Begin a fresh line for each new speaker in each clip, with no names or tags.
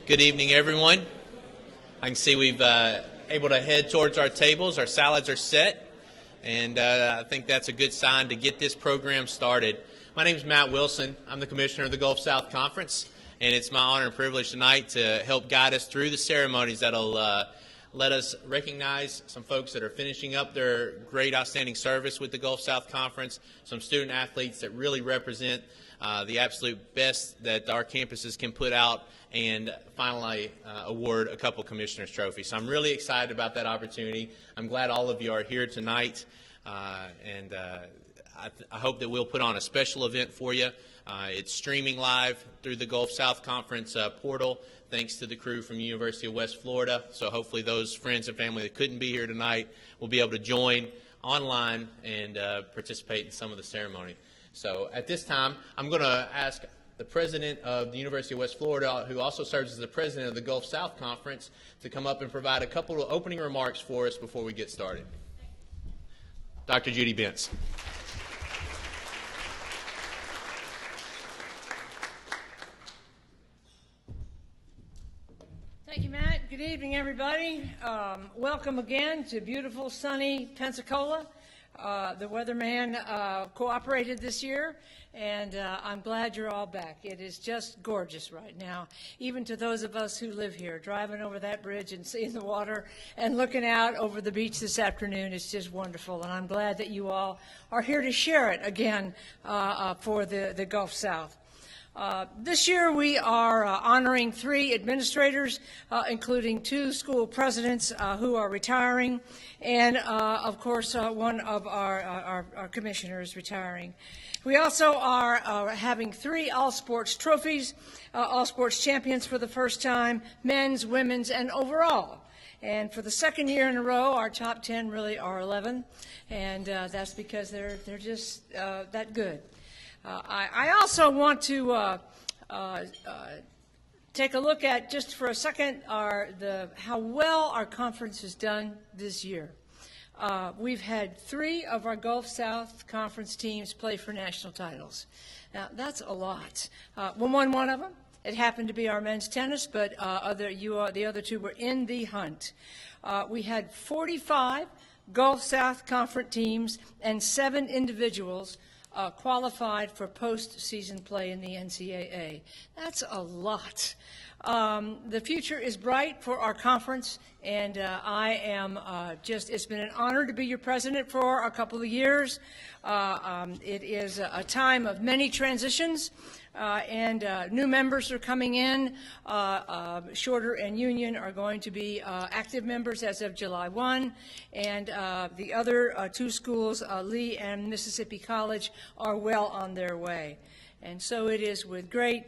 Good evening, everyone. I can see we've able to head towards our tables. Our salads are set, and I think that's a good sign to get this program started. My name is Matt Wilson. I'm the commissioner of the Gulf South Conference, and it's my honor and privilege tonight to help guide us through the ceremonies that'll let us recognize some folks that are finishing up their great, outstanding service with the Gulf South Conference, some student athletes that really represent the absolute best that our campuses can put out, and finally award a couple commissioners' trophies. So I'm really excited about that opportunity. I'm glad all of you are here tonight, and I hope that we'll put on a special event for you. It's streaming live through the Gulf South Conference portal, thanks to the crew from the University of West Florida. So hopefully those friends and family that couldn't be here tonight will be able to join online and participate in some of the ceremony. So at this time, I'm going to ask the president of the University of West Florida, who also serves as the president of the Gulf South Conference, to come up and provide a couple of opening remarks for us before we get started. Dr. Judy Bentz.
Thank you, Matt. Good evening, everybody. Welcome again to beautiful, sunny Pensacola. The weatherman cooperated this year, and I'm glad you're all back. It is just gorgeous right now, even to those of us who live here. Driving over that bridge and seeing the water and looking out over the beach this afternoon is just wonderful, and I'm glad that you all are here to share it again for the Gulf South. This year we are honoring 3 administrators, including 2 school presidents who are retiring, and of course one of our commissioners retiring. We also are having 3 all-sports trophies, all-sports champions for the first time, men's, women's, and overall. And for the second year in a row, our top 10 really are 11, and that's because they're just that good. I also want to take a look at, just for a second, how well our conference has done this year. We've had 3 of our Gulf South Conference teams play for national titles. Now, that's a lot. We won one of them. It happened to be our men's tennis, but the other 2 were in the hunt. We had 45 Gulf South Conference teams and 7 individuals qualified for postseason play in the NCAA. That's a lot. The future is bright for our conference, and I am it's been an honor to be your president for a couple of years. It is a time of many transitions, and new members are coming in. Shorter and Union are going to be active members as of July 1, and the other 2 schools, Lee and Mississippi College, are well on their way. And so it is with great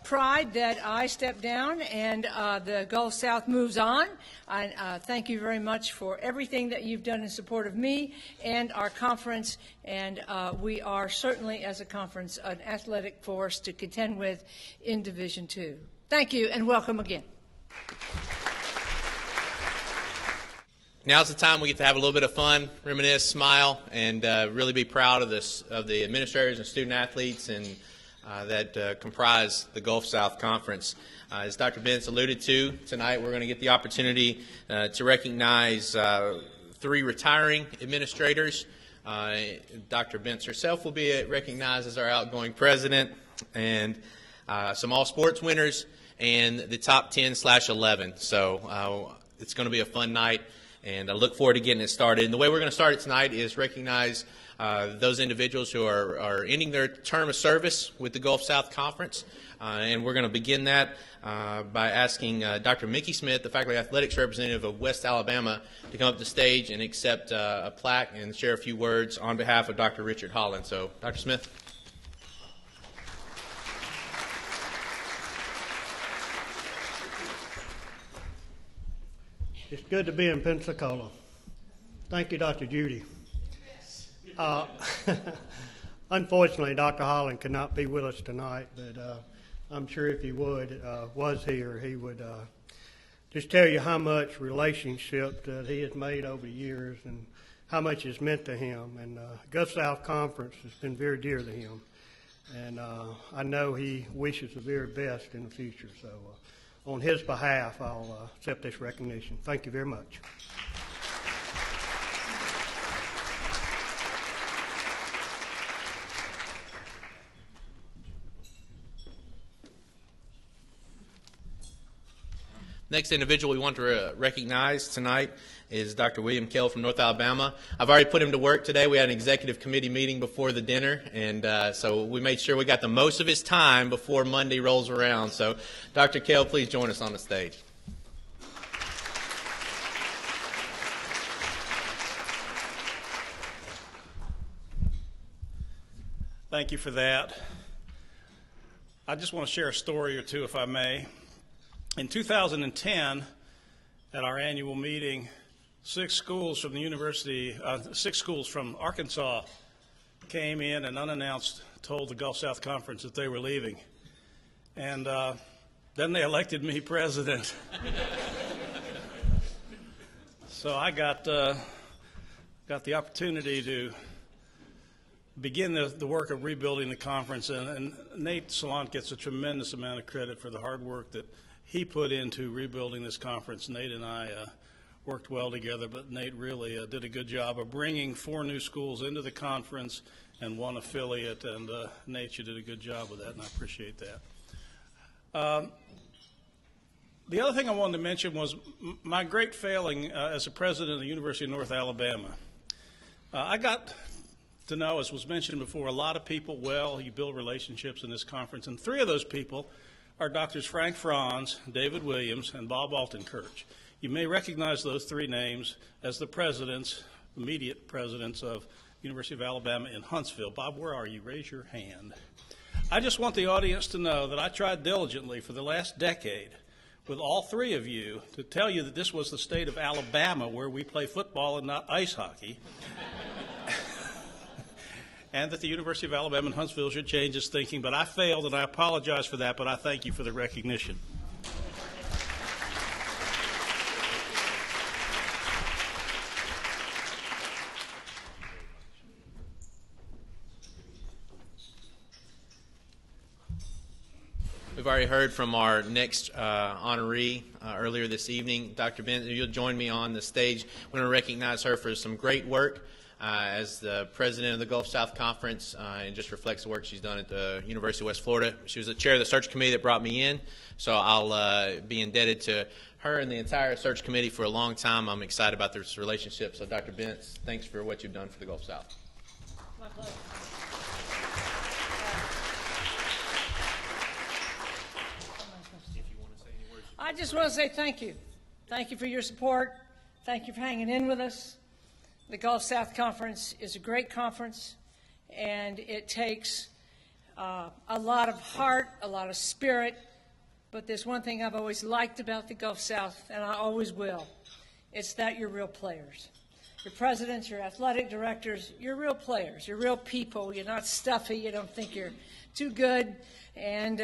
pride that I step down and the Gulf South moves on. I thank you very much for everything that you've done in support of me and our conference, and we are certainly, as a conference, an athletic force to contend with in Division II. Thank you, and welcome again.
Now's the time we get to have a little bit of fun, reminisce, smile, and really be proud of the administrators and student athletes and that comprise the Gulf South Conference. As Dr. Bentz alluded to, tonight we're going to get the opportunity to recognize 3 retiring administrators. Dr. Bentz herself will be recognized as our outgoing president, and some all-sports winners, and the top 10/11. So it's going to be a fun night, and I look forward to getting it started. And the way we're going to start it tonight is recognize those individuals who are ending their term of service with the Gulf South Conference. And we're going to begin that by asking Dr. Mickey Smith, the faculty athletics representative of West Alabama, to come up to the stage and accept a plaque and share a few words on behalf of Dr. Richard Holland. So, Dr. Smith.
It's good to be in Pensacola. Thank you, Dr. Judy. Unfortunately, Dr. Holland could not be with us tonight, but I'm sure if he was here, he would just tell you how much relationship that he has made over the years and how much it's meant to him. And Gulf South Conference has been very dear to him. and I know he wishes the very best in the future. So on his behalf, I'll accept this recognition. Thank you very much.
Next individual we want to recognize tonight is Dr. William Kell from North Alabama. I've already put him to work today. We had an executive committee meeting before the dinner, and so we made sure we got the most of his time before Monday rolls around. So, Dr. Kell, please join us on the stage.
Thank you for that. I just want to share a story or two, if I may. In 2010, at our annual meeting, 6 schools from Arkansas came in and unannounced told the Gulf South Conference that they were leaving. And then they elected me president. So I got the opportunity to begin the work of rebuilding the conference. And Nate Salant gets a tremendous amount of credit for the hard work that he put into rebuilding this conference. Nate and I worked well together, but Nate really did a good job of bringing 4 new schools into the conference and 1 affiliate, and Nate, you did a good job with that, and I appreciate that. The other thing I wanted to mention was my great failing as a president of the University of North Alabama. I got to know, as was mentioned before, a lot of people well. You build relationships in this conference, and 3 of those people are Drs. Frank Franz, David Williams, and Bob Altenkirch. You may recognize those 3 names as the presidents, immediate presidents of University of Alabama in Huntsville. Bob, where are you? Raise your hand. I just want the audience to know that I tried diligently for the last decade with all 3 of you to tell you that this was the state of Alabama where we play football and not ice hockey. And that the University of Alabama in Huntsville should change its thinking, but I failed, and I apologize for that, but I thank you for the recognition.
We've already heard from our next honoree earlier this evening. Dr. Benson, you'll join me on the stage. We're going to recognize her for some great work as the president of the Gulf South Conference, and just reflects the work she's done at the University of West Florida. She was the chair of the search committee that brought me in, so I'll be indebted to her and the entire search committee for a long time. I'm excited about this relationship. So, Dr. Bentz, thanks for what you've done for the Gulf South.
My pleasure. I just want to say thank you. Thank you for your support. Thank you for hanging in with us. The Gulf South Conference is a great conference, and it takes a lot of heart, a lot of spirit, but there's one thing I've always liked about the Gulf South, and I always will. It's that you're real players. Your presidents, your athletic directors, you're real players. You're real people. You're not stuffy. You don't think you're too good, and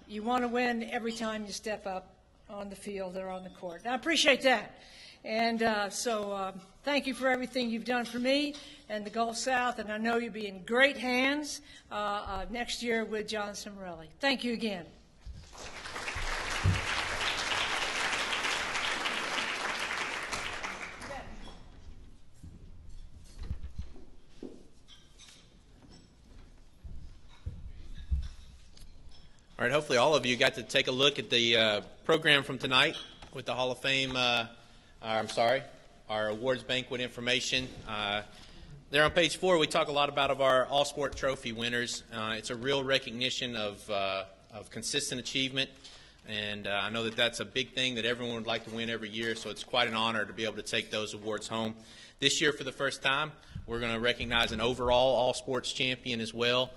you want to win every time you step up on the field or on the court. And I appreciate that. And so thank you for everything you've done for me and the Gulf South, and I know you'll be in great hands next year with John Cimarelli. Thank you again.
All right, hopefully all of you got to take a look at the program from tonight with the Hall of Fame, our awards banquet information. There on page 4, we talk a lot about our all-sport trophy winners. It's a real recognition of consistent achievement, and I know that that's a big thing that everyone would like to win every year, so it's quite an honor to be able to take those awards home. This year, for the first time, we're going to recognize an overall all-sports champion as well,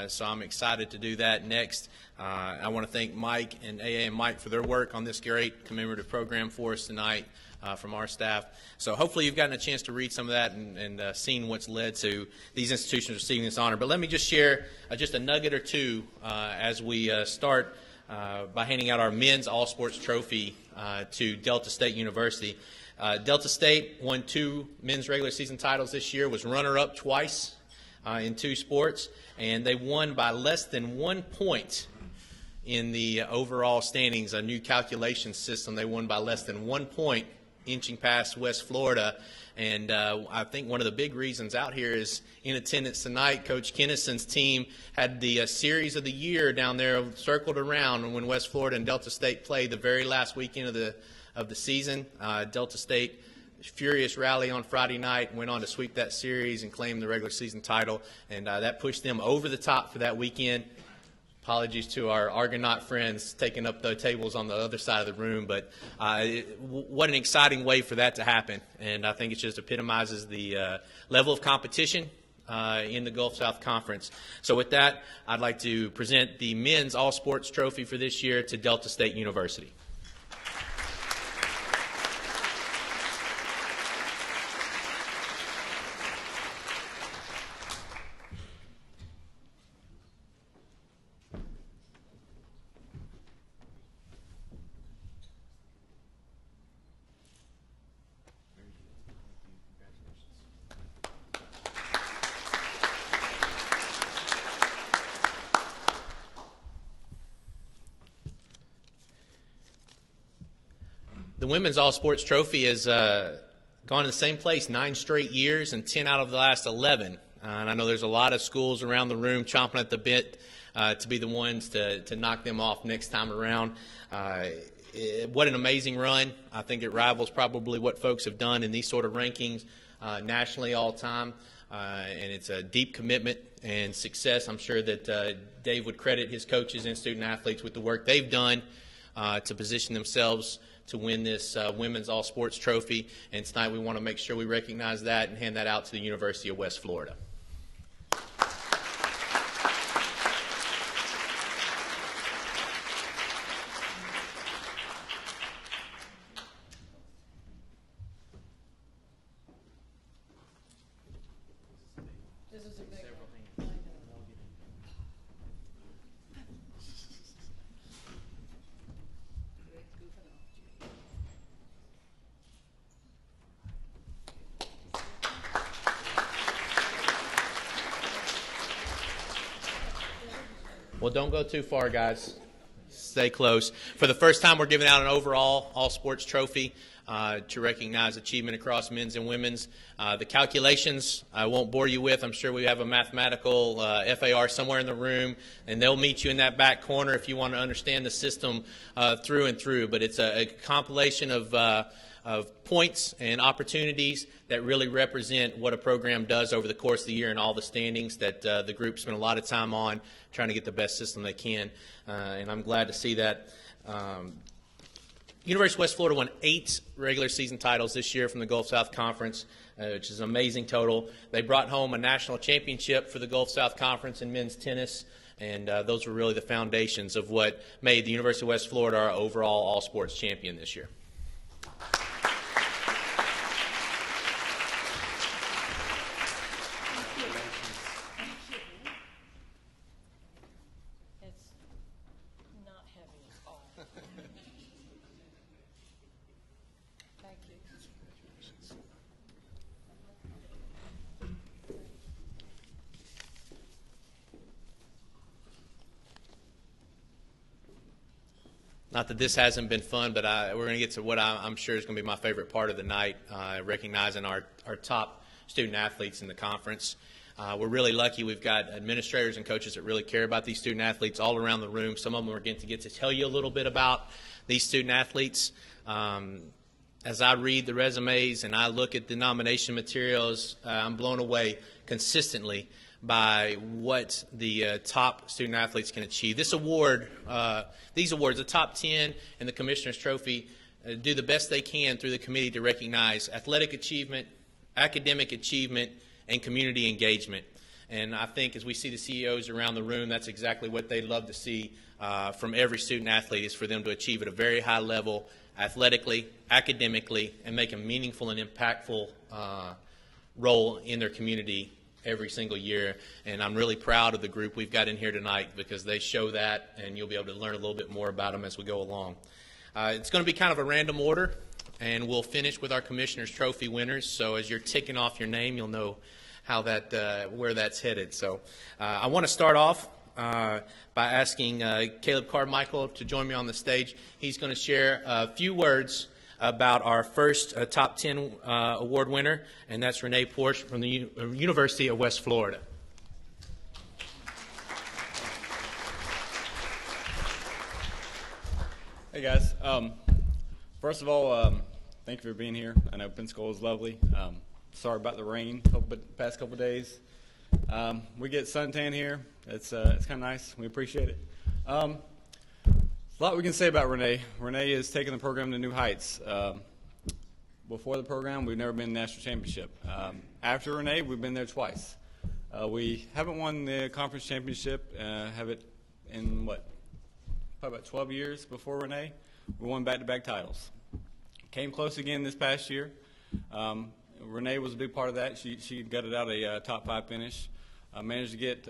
so I'm excited to do that next. I want to thank Mike and AA and Mike for their work on this great commemorative program for us tonight from our staff. So hopefully you've gotten a chance to read some of that and seen what's led to these institutions receiving this honor. But let me just share just a nugget or two as we start by handing out our men's all-sports trophy to Delta State University. Delta State won 2 men's regular season titles this year, was runner-up twice. in 2 sports, and they won by less than 1 point in the overall standings. A new calculation system, they won by less than 1 point, inching past West Florida. And I think one of the big reasons out here is in attendance tonight, Coach Kennison's team had the series of the year down there circled around when West Florida and Delta State played the very last weekend of the season. Delta State, furious rally on Friday night, went on to sweep that series and claim the regular season title, and that pushed them over the top for that weekend. Apologies to our Argonaut friends taking up the tables on the other side of the room, but what an exciting way for that to happen. And I think it just epitomizes the level of competition in the Gulf South Conference. So with that, I'd like to present the men's all-sports trophy for this year to Delta State University. The Women's All-Sports Trophy has gone to the same place 9 straight years and 10 out of the last 11. And I know there's a lot of schools around the room chomping at the bit to be the ones to knock them off next time around. What an amazing run. I think it rivals probably what folks have done in these sort of rankings nationally all time. And it's a deep commitment and success. I'm sure that Dave would credit his coaches and student athletes with the work they've done to position themselves to win this Women's All-Sports Trophy. And tonight we want to make sure we recognize that and hand that out to the University of West Florida. Well, don't go too far, guys. Stay close. For the first time, we're giving out an overall all-sports trophy to recognize achievement across men's and women's. The calculations I won't bore you with. I'm sure we have a mathematical FAR somewhere in the room, and they'll meet you in that back corner if you want to understand the system through and through. But it's a compilation of points and opportunities that really represent what a program does over the course of the year and all the standings that the group spent a lot of time on trying to get the best system they can. And I'm glad to see that. University of West Florida won 8 regular season titles this year from the Gulf South Conference, which is an amazing total. They brought home a national championship for the Gulf South Conference in men's tennis, and those were really the foundations of what made the University of West Florida our overall all-sports champion this year. Not that this hasn't been fun, but we're going to get to what I'm sure is going to be my favorite part of the night, recognizing our top student athletes in the conference. We're really lucky. We've got administrators and coaches that really care about these student athletes all around the room. Some of them are going to get to tell you a little bit about these student athletes. As I read the resumes and I look at the nomination materials, I'm blown away consistently by what the top student athletes can achieve. This award, these awards, the top 10 and the Commissioner's Trophy, do the best they can through the committee to recognize athletic achievement, academic achievement, and community engagement. And I think as we see the CEOs around the room, that's exactly what they'd love to see from every student athlete, is for them to achieve at a very high level athletically, academically, and make a meaningful and impactful role in their community every single year. And I'm really proud of the group we've got in here tonight because they show that, and you'll be able to learn a little bit more about them as we go along. It's going to be kind of a random order, and we'll finish with our Commissioner's Trophy winners. So as you're ticking off your name, you'll know where that's headed. So I want to start off by asking Caleb Carmichael to join me on the stage. He's going to share a few words about our first top 10 award winner, and that's Renee Porsche from the University of West Florida.
Hey guys, first of all, thank you for being here. I know Pensacola is lovely. Sorry about the rain past couple days. We get suntan here. It's kind of nice. We appreciate it. A lot we can say about Renee. Renee is taking the program to new heights. Before the program, we've never been in the national championship. After Renee, we've been there twice. We haven't won the conference championship. Have it in probably about 12 years before Renee. We won back-to-back titles. Came close again this past year. Renee was a big part of that. She gutted out a top 5 finish. Managed to get,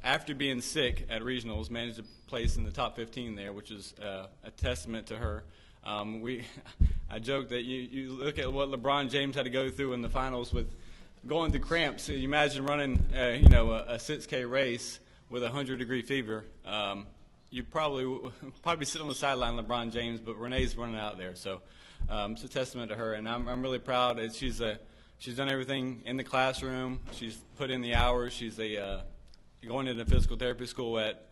after being sick at regionals, managed to place in the top 15 there, which is a testament to her. I joke that you look at what LeBron James had to go through in the finals with going through cramps. You imagine running, a 6K race with a 100-degree fever. You'd probably sit on the sideline, LeBron James, but Renee's running out there. So it's a testament to her, and I'm really proud. She's done everything in the classroom. She's put in the hours. She's going into physical therapy school at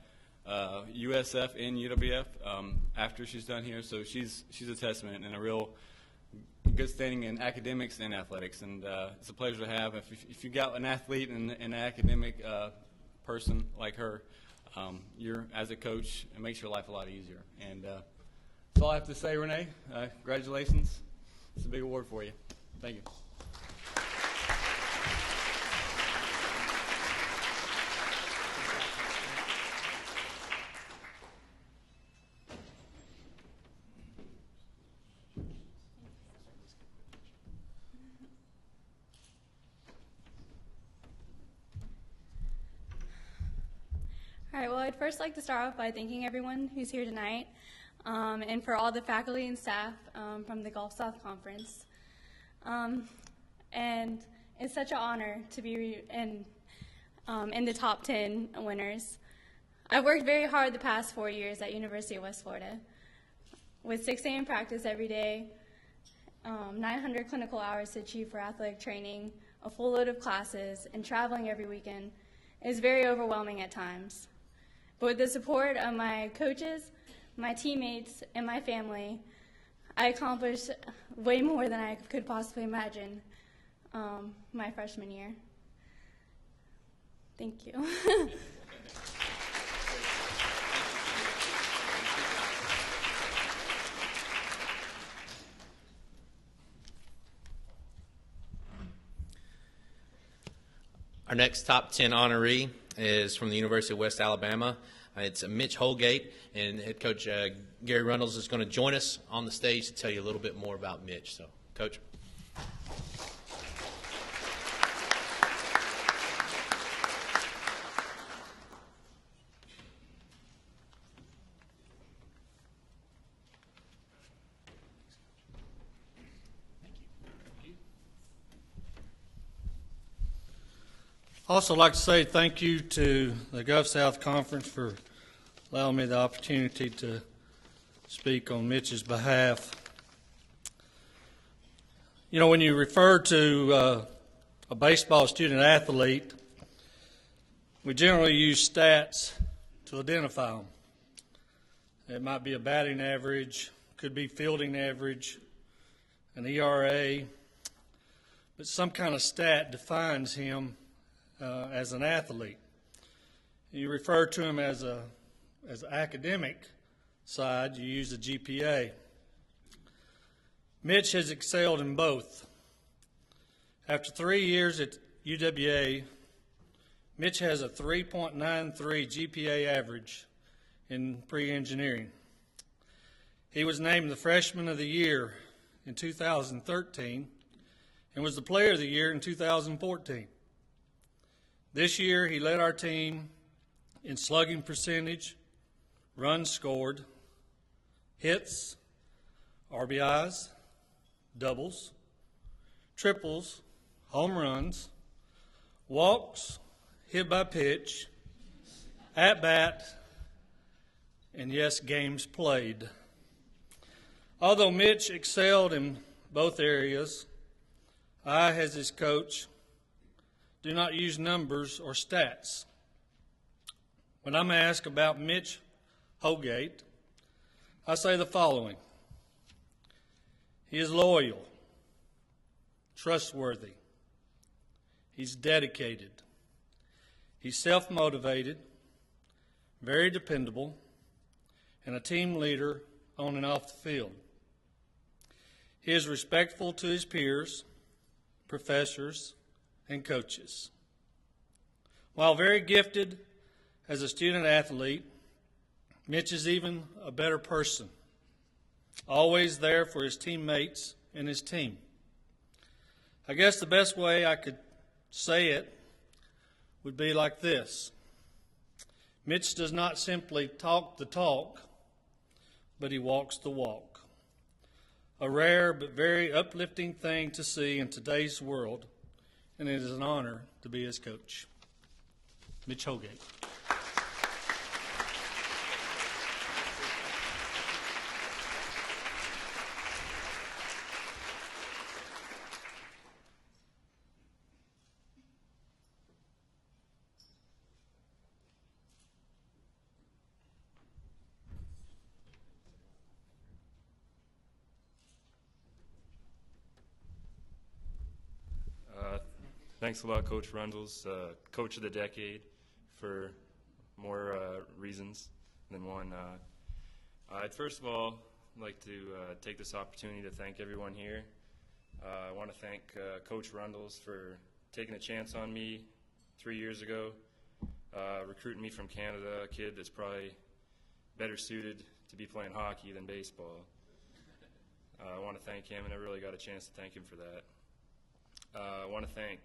USF and UWF after she's done here. So she's a testament and a real good standing in academics and athletics, and it's a pleasure to have. If you got an athlete and an academic person like her, you're, as a coach, it makes your life a lot easier. And that's all I have to say, Renee. Congratulations. It's a big award for you. Thank you.
All right, well, I'd first like to start off by thanking everyone who's here tonight, and for all the faculty and staff from the Gulf South Conference. And it's such an honor to be in the top 10 winners. I've worked very hard the past 4 years at University of West Florida, with 6 a.m. practice every day, 900 clinical hours to achieve for athletic training, a full load of classes, and traveling every weekend. It's very overwhelming at times. But with the support of my coaches, my teammates, and my family, I accomplished way more than I could possibly imagine my freshman year. Thank you.
Our next top 10 honoree is from the University of West Alabama. It's Mitch Holgate, and head coach Gary Reynolds is going to join us on the stage to tell you a little bit more about Mitch. So, Coach.
Also like to say thank you to the Gulf South Conference for allowing me the opportunity to speak on Mitch's behalf. You know, when you refer to a baseball student athlete, we generally use stats to identify them. It might be a batting average, could be fielding average, an ERA, but some kind of stat defines him as an athlete. You refer to him as an academic side, you use the GPA. Mitch has excelled in both. After 3 years at UWA, Mitch has a 3.93 GPA average in pre-engineering. He was named the Freshman of the Year in 2013 and was the Player of the Year in 2014. This year, he led our team in slugging percentage, runs scored, hits, RBIs, doubles, triples, home runs, walks, hit by pitch, at bat, and yes, games played. Although Mitch excelled in both areas, I, as his coach, do not use numbers or stats. When I'm asked about Mitch Holgate, I say the following. He is loyal, trustworthy, he's dedicated, he's self-motivated, very dependable, and a team leader on and off the field. He is respectful to his peers, professors, and coaches. While very gifted as a student athlete, Mitch is even a better person, always there for his teammates and his team. I guess the best way I could say it would be like this. Mitch does not simply talk the talk, but he walks the walk. A rare but very uplifting thing to see in today's world, and it is an honor to be his coach. Mitch Holgate.
Thanks a lot, Coach Rundles, Coach of the Decade, for more reasons than one. I'd first of all like to take this opportunity to thank everyone here. I want to thank Coach Rundles for taking a chance on me 3 years ago, recruiting me from Canada, a kid that's probably better suited to be playing hockey than baseball. I want to thank him, and I really got a chance to thank him for that. I want to thank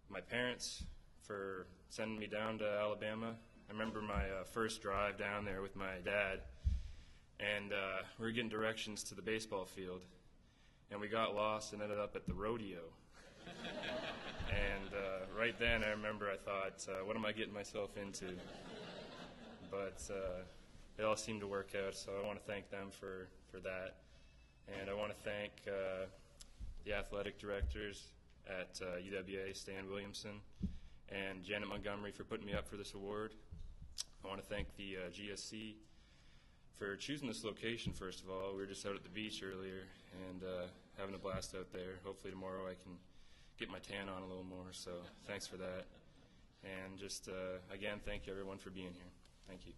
my parents for sending me down to Alabama. I remember my first drive down there with my dad, and we were getting directions to the baseball field, and we got lost and ended up at the rodeo. And right then I remember I thought, what am I getting myself into? But it all seemed to work out, so I want to thank them for that. And I want to thank the athletic directors at UWA, Stan Williamson, and Janet Montgomery for putting me up for this award. I want to thank the GSC for choosing this location, first of all. We were just out at the beach earlier and having a blast out there. Hopefully tomorrow I can get my tan on a little more, so thanks for that. And just, again, thank you everyone for being here. Thank you.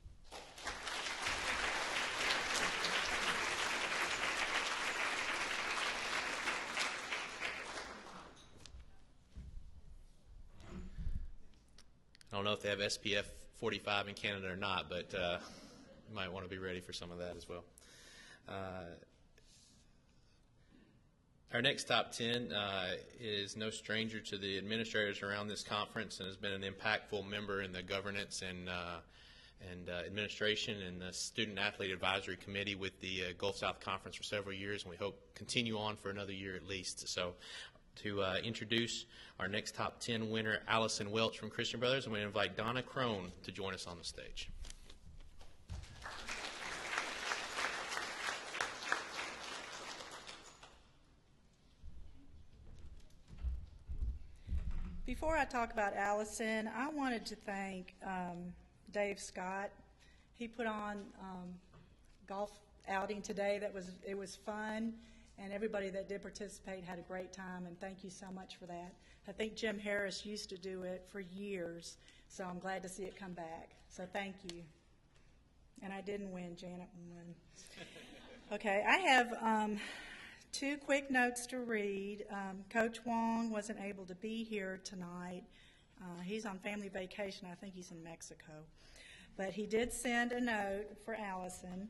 I don't know if they have SPF 45 in Canada or not, but you might want to be ready for some of that as well. Our next top 10 is no stranger to the administrators around this conference and has been an impactful member in the governance and administration and the Student Athlete Advisory Committee with the Gulf South Conference for several years, and we hope continue on for another year at least. So to introduce our next top 10 winner, Allison Welch from Christian Brothers, I'm going to invite Donna Crone to join us on the stage.
Before I talk about Allison, I wanted to thank Dave Scott. He put on golf outing today. It was fun, and everybody that did participate had a great time, and thank you so much for that. I think Jim Harris used to do it for years, so I'm glad to see it come back. So thank you. And I didn't win, Janet won. Okay, I have two quick notes to read. Coach Wong wasn't able to be here tonight. He's on family vacation. I think he's in Mexico. But he did send a note for Allison.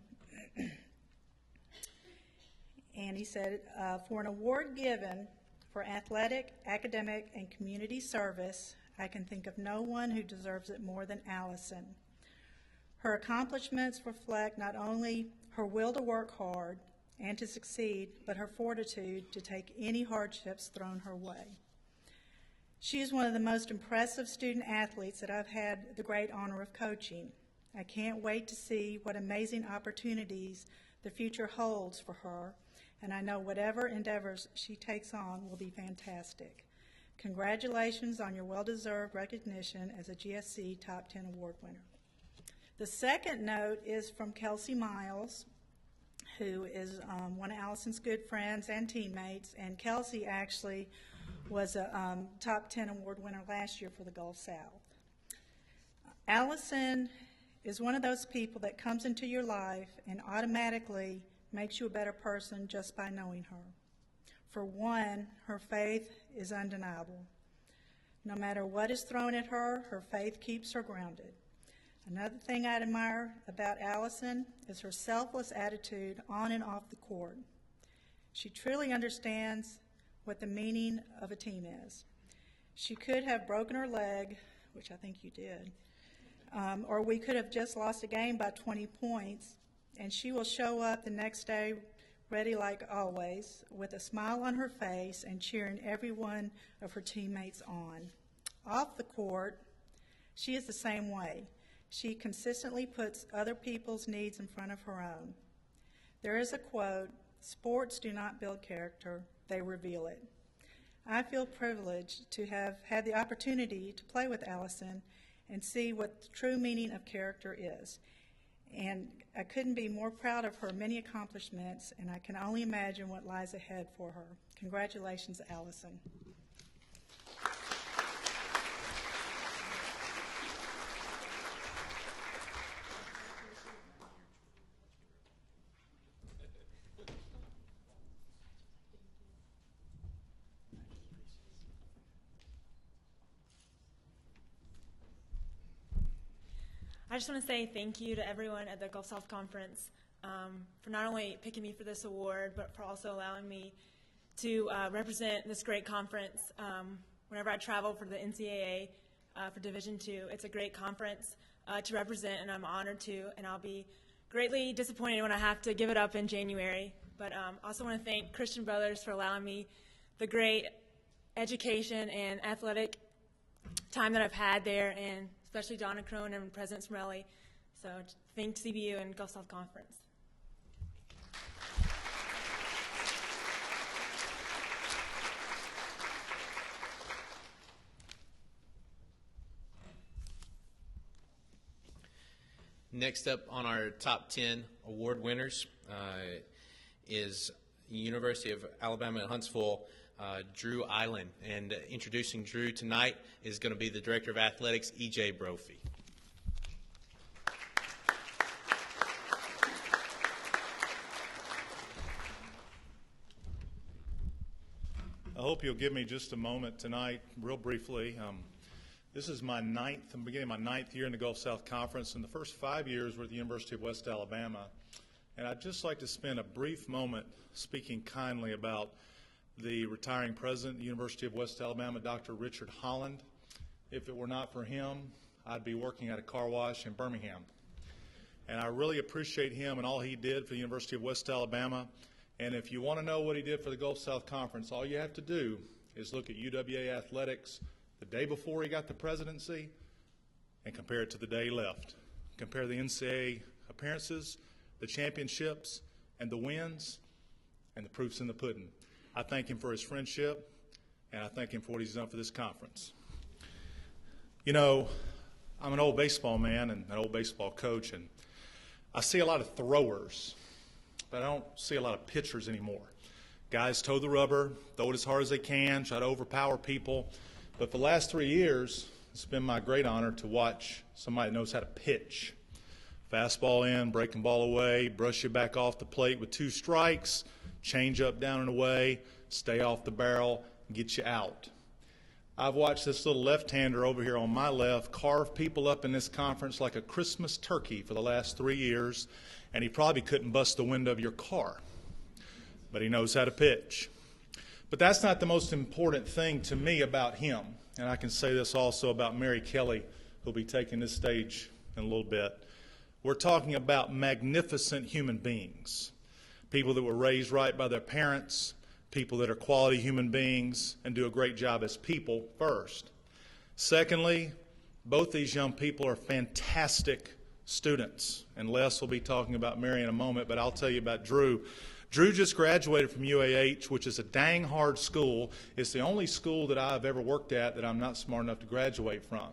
And he said, for an award given for athletic, academic, and community service, I can think of no one who deserves it more than Allison. Her accomplishments reflect not only her will to work hard and to succeed, but her fortitude to take any hardships thrown her way. She is one of the most impressive student athletes that I've had the great honor of coaching. I can't wait to see what amazing opportunities the future holds for her, and I know whatever endeavors she takes on will be fantastic. Congratulations on your well-deserved recognition as a GSC Top 10 Award winner. The second note is from Kelsey Miles, who is one of Allison's good friends and teammates, and Kelsey actually was a Top 10 Award winner last year for the Gulf South. Allison is one of those people that comes into your life and automatically makes you a better person just by knowing her. For one, her faith is undeniable. No matter what is thrown at her, her faith keeps her grounded. Another thing I admire about Allison is her selfless attitude on and off the court. She truly understands what the meaning of a team is. She could have broken her leg, which I think you did, or we could have just lost a game by 20 points, and she will show up the next day ready like always, with a smile on her face and cheering every one of her teammates on. Off the court, she is the same way. She consistently puts other people's needs in front of her own. There is a quote, "Sports do not build character, they reveal it." I feel privileged to have had the opportunity to play with Allison and see what the true meaning of character is. And I couldn't be more proud of her many accomplishments, and I can only imagine what lies ahead for her. Congratulations, Allison.
I just want to say thank you to everyone at the Gulf South Conference for not only picking me for this award, but for also allowing me to represent this great conference whenever I travel for the NCAA for Division II. It's a great conference to represent, and I'm honored to, and I'll be greatly disappointed when I have to give it up in January. But I also want to thank Christian Brothers for allowing me the great education and athletic time that I've had there, and especially Donna Crone and President Smrelli. So thanks CBU and Gulf South Conference.
Next up on our top 10 award winners is University of Alabama at Huntsville, Drew Island. And introducing Drew tonight is going to be the Director of Athletics, E.J. Brophy.
I hope you'll give me just a moment tonight, real briefly. This is my ninth, I'm beginning my ninth year in the Gulf South Conference, and the first 5 years were at the University of West Alabama. And I'd just like to spend a brief moment speaking kindly about the retiring president of the University of West Alabama, Dr. Richard Holland. If it were not for him, I'd be working at a car wash in Birmingham. And I really appreciate him and all he did for the University of West Alabama. And if you want to know what he did for the Gulf South Conference, all you have to do is look at UWA athletics the day before he got the presidency and compare it to the day he left. Compare the NCAA appearances, the championships, and the wins, and the proof's in the pudding. I thank him for his friendship, and I thank him for what he's done for this conference. You know, I'm an old baseball man and an old baseball coach, and I see a lot of throwers, but I don't see a lot of pitchers anymore. Guys toe the rubber, throw it as hard as they can, try to overpower people. But for the last 3 years, it's been my great honor to watch somebody that knows how to pitch. Fastball in, breaking ball away, brush you back off the plate with 2 strikes, change up down and away, stay off the barrel, and get you out. I've watched this little left-hander over here on my left carve people up in this conference like a Christmas turkey for the last 3 years, and he probably couldn't bust the window of your car. But he knows how to pitch. But that's not the most important thing to me about him. And I can say this also about Mary Kelly, who'll be taking this stage in a little bit. We're talking about magnificent human beings, people that were raised right by their parents, people that are quality human beings and do a great job as people first. Secondly, both these young people are fantastic students, and Les will be talking about Mary in a moment, but I'll tell you about Drew. Drew just graduated from UAH, which is a dang hard school. It's the only school that I've ever worked at that I'm not smart enough to graduate from.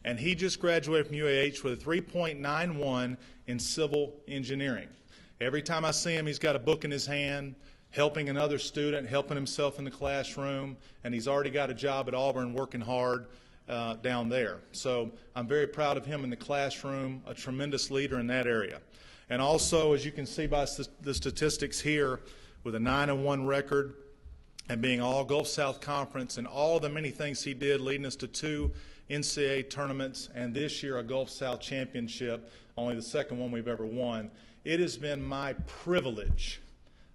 And he just graduated from UAH with a 3.91 in civil engineering. Every time I see him, he's got a book in his hand, helping another student, helping himself in the classroom, and he's already got a job at Auburn working hard down there. So I'm very proud of him in the classroom, a tremendous leader in that area. And also, as you can see by the statistics here, with a 9-1 record and being all Gulf South Conference and all the many things he did, leading us to 2 NCAA tournaments and this year a Gulf South championship, only the second one we've ever won. It has been my privilege,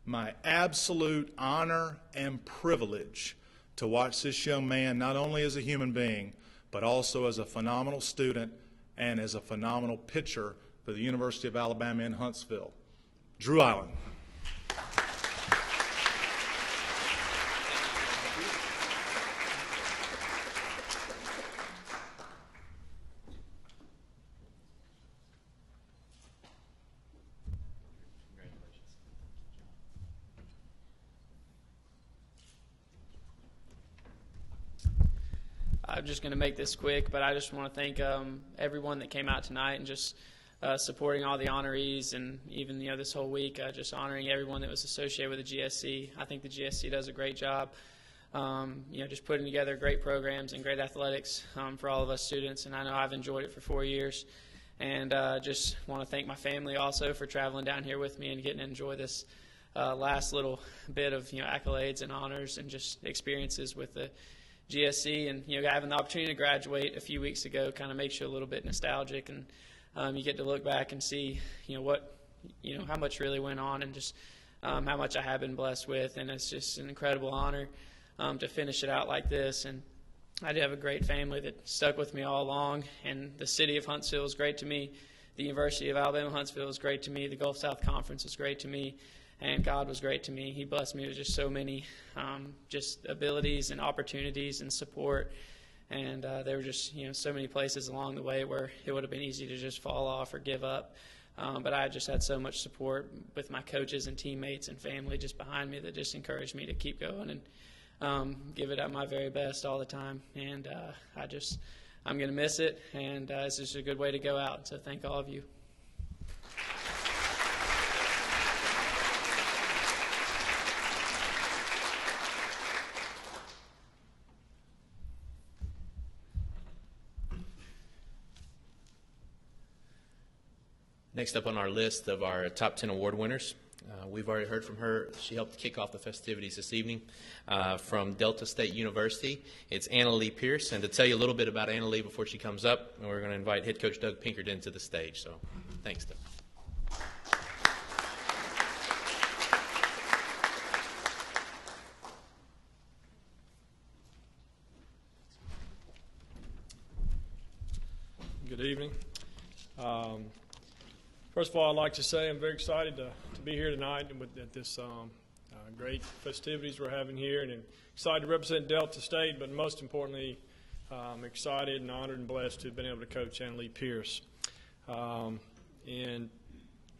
my absolute honor and privilege to watch this young man not only as a human being, but also as a phenomenal student and as a phenomenal pitcher for the University of Alabama in Huntsville. Drew Island.
I'm just going to make this quick, but I just want to thank everyone that came out tonight and just supporting all the honorees, and even this whole week, just honoring everyone that was associated with the GSC. I think the GSC does a great job, just putting together great programs and great athletics for all of us students, and I know I've enjoyed it for 4 years. And just want to thank my family also for traveling down here with me and getting to enjoy this last little bit of accolades and honors and just experiences with the GSC, and having the opportunity to graduate a few weeks ago kind of makes you a little bit nostalgic, and you get to look back and see how much really went on, and just how much I have been blessed with, and it's just an incredible honor to finish it out like this. And I do have a great family that stuck with me all along, and the city of Huntsville is great to me. The University of Alabama Huntsville is great to me. The Gulf South Conference is great to me. And God was great to me. He blessed me with just so many just abilities and opportunities and support. And there were just so many places along the way where it would have been easy to just fall off or give up. But I just had so much support with my coaches and teammates and family just behind me that just encouraged me to keep going and give it at my very best all the time. And I'm going to miss it. And it's just a good way to go out. So thank all of you.
Next up on our list of our top 10 award winners, we've already heard from her. She helped kick off the festivities this evening from Delta State University. It's Anna Lee Pierce. And to tell you a little bit about Anna Lee before she comes up, we're going to invite head coach Doug Pinkerton to the stage. So thanks, Doug.
Good evening. First of all, I'd like to say I'm very excited to be here tonight at this great festivities we're having here, and I'm excited to represent Delta State, but most importantly, I'm excited and honored and blessed to have been able to coach Anna Lee Pierce. And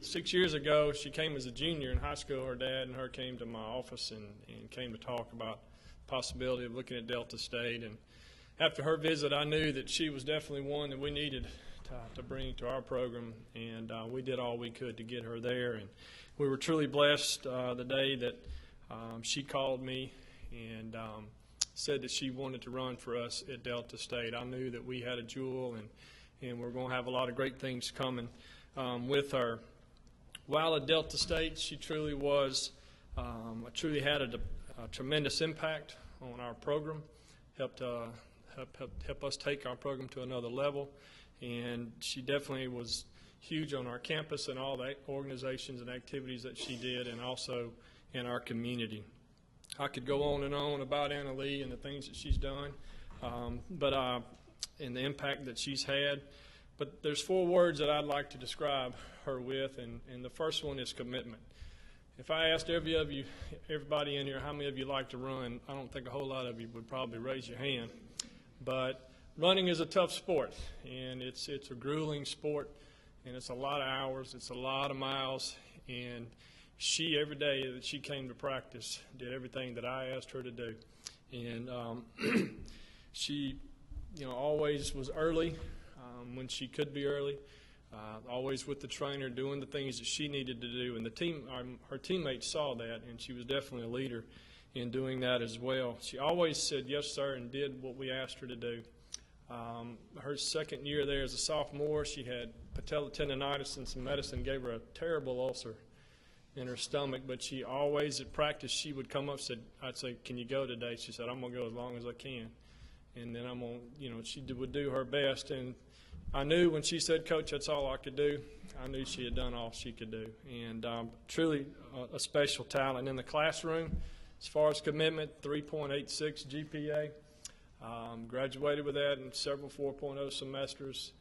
6 years ago, she came as a junior in high school. Her dad and her came to my office and came to talk about the possibility of looking at Delta State. And after her visit, I knew that she was definitely one that we needed to bring to our program, and we did all we could to get her there. And we were truly blessed the day that she called me and said that she wanted to run for us at Delta State. I knew that we had a jewel, and we're going to have a lot of great things coming with her. While at Delta State, she truly was, truly had a tremendous impact on our program, helped us take our program to another level. And she definitely was huge on our campus and all the organizations and activities that she did, and also in our community. I could go on and on about Anna Lee and the things that she's done, and the impact that she's had. But there's 4 words that I'd like to describe her with, and the first one is commitment. If I asked everybody in here how many of you like to run, I don't think a whole lot of you would probably raise your hand. But running is a tough sport, and it's a grueling sport, and it's a lot of hours, it's a lot of miles, and she, every day that she came to practice, did everything that I asked her to do. And she, always was early when she could be early, always with the trainer doing the things that she needed to do. And her teammates saw that, and she was definitely a leader in doing that as well. She always said yes, sir, and did what we asked her to do. Her second year there as a sophomore, she had patella tendonitis, and some medicine gave her a terrible ulcer in her stomach, but she always at practice, she would come up, I'd say, can you go today? She said, I'm going to go as long as I can. And then I'm going to, she would do her best. And I knew when she said, Coach, that's all I could do, I knew she had done all she could do. And truly a special talent in the classroom. As far as commitment, 3.86 GPA. Graduated with that in several 4.0 semesters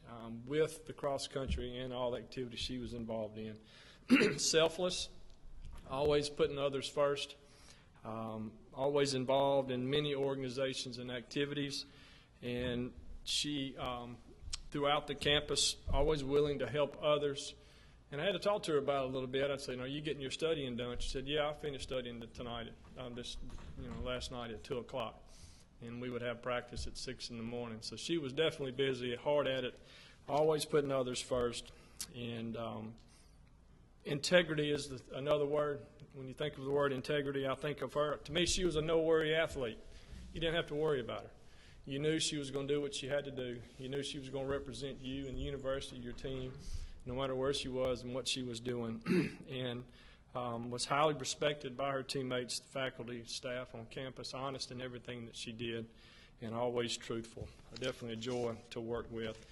with the cross country and all the activities she was involved in. Selfless. Always putting others first, always involved in many organizations and activities, and she, throughout the campus, always willing to help others. And I had to talk to her about it a little bit. I'd say, are you getting your studying done? She said, yeah, I finished studying tonight, last night at 2 o'clock, and we would have practice at 6 in the morning. So she was definitely busy, hard at it, always putting others first, and integrity is another word. When you think of the word integrity, I think of her. To me, she was a no-worry athlete. You didn't have to worry about her. You knew she was going to do what she had to do. You knew she was going to represent you and the university, your team, no matter where she was and what she was doing. And was highly respected by her teammates, the faculty, staff on campus, honest in everything that she did, and always truthful. Definitely a joy to work with.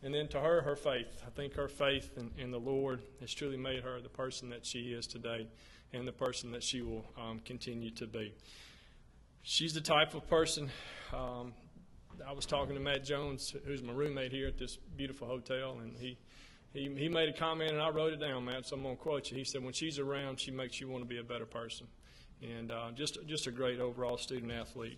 And then to her faith. I think her faith in the Lord has truly made her the person that she is today and the person that she will continue to be. She's the type of person, I was talking to Matt Jones, who's my roommate here at this beautiful hotel, and he made a comment, and I wrote it down, Matt, so I'm going to quote you. He said, when she's around, she makes you want to be a better person. And just a great overall student athlete.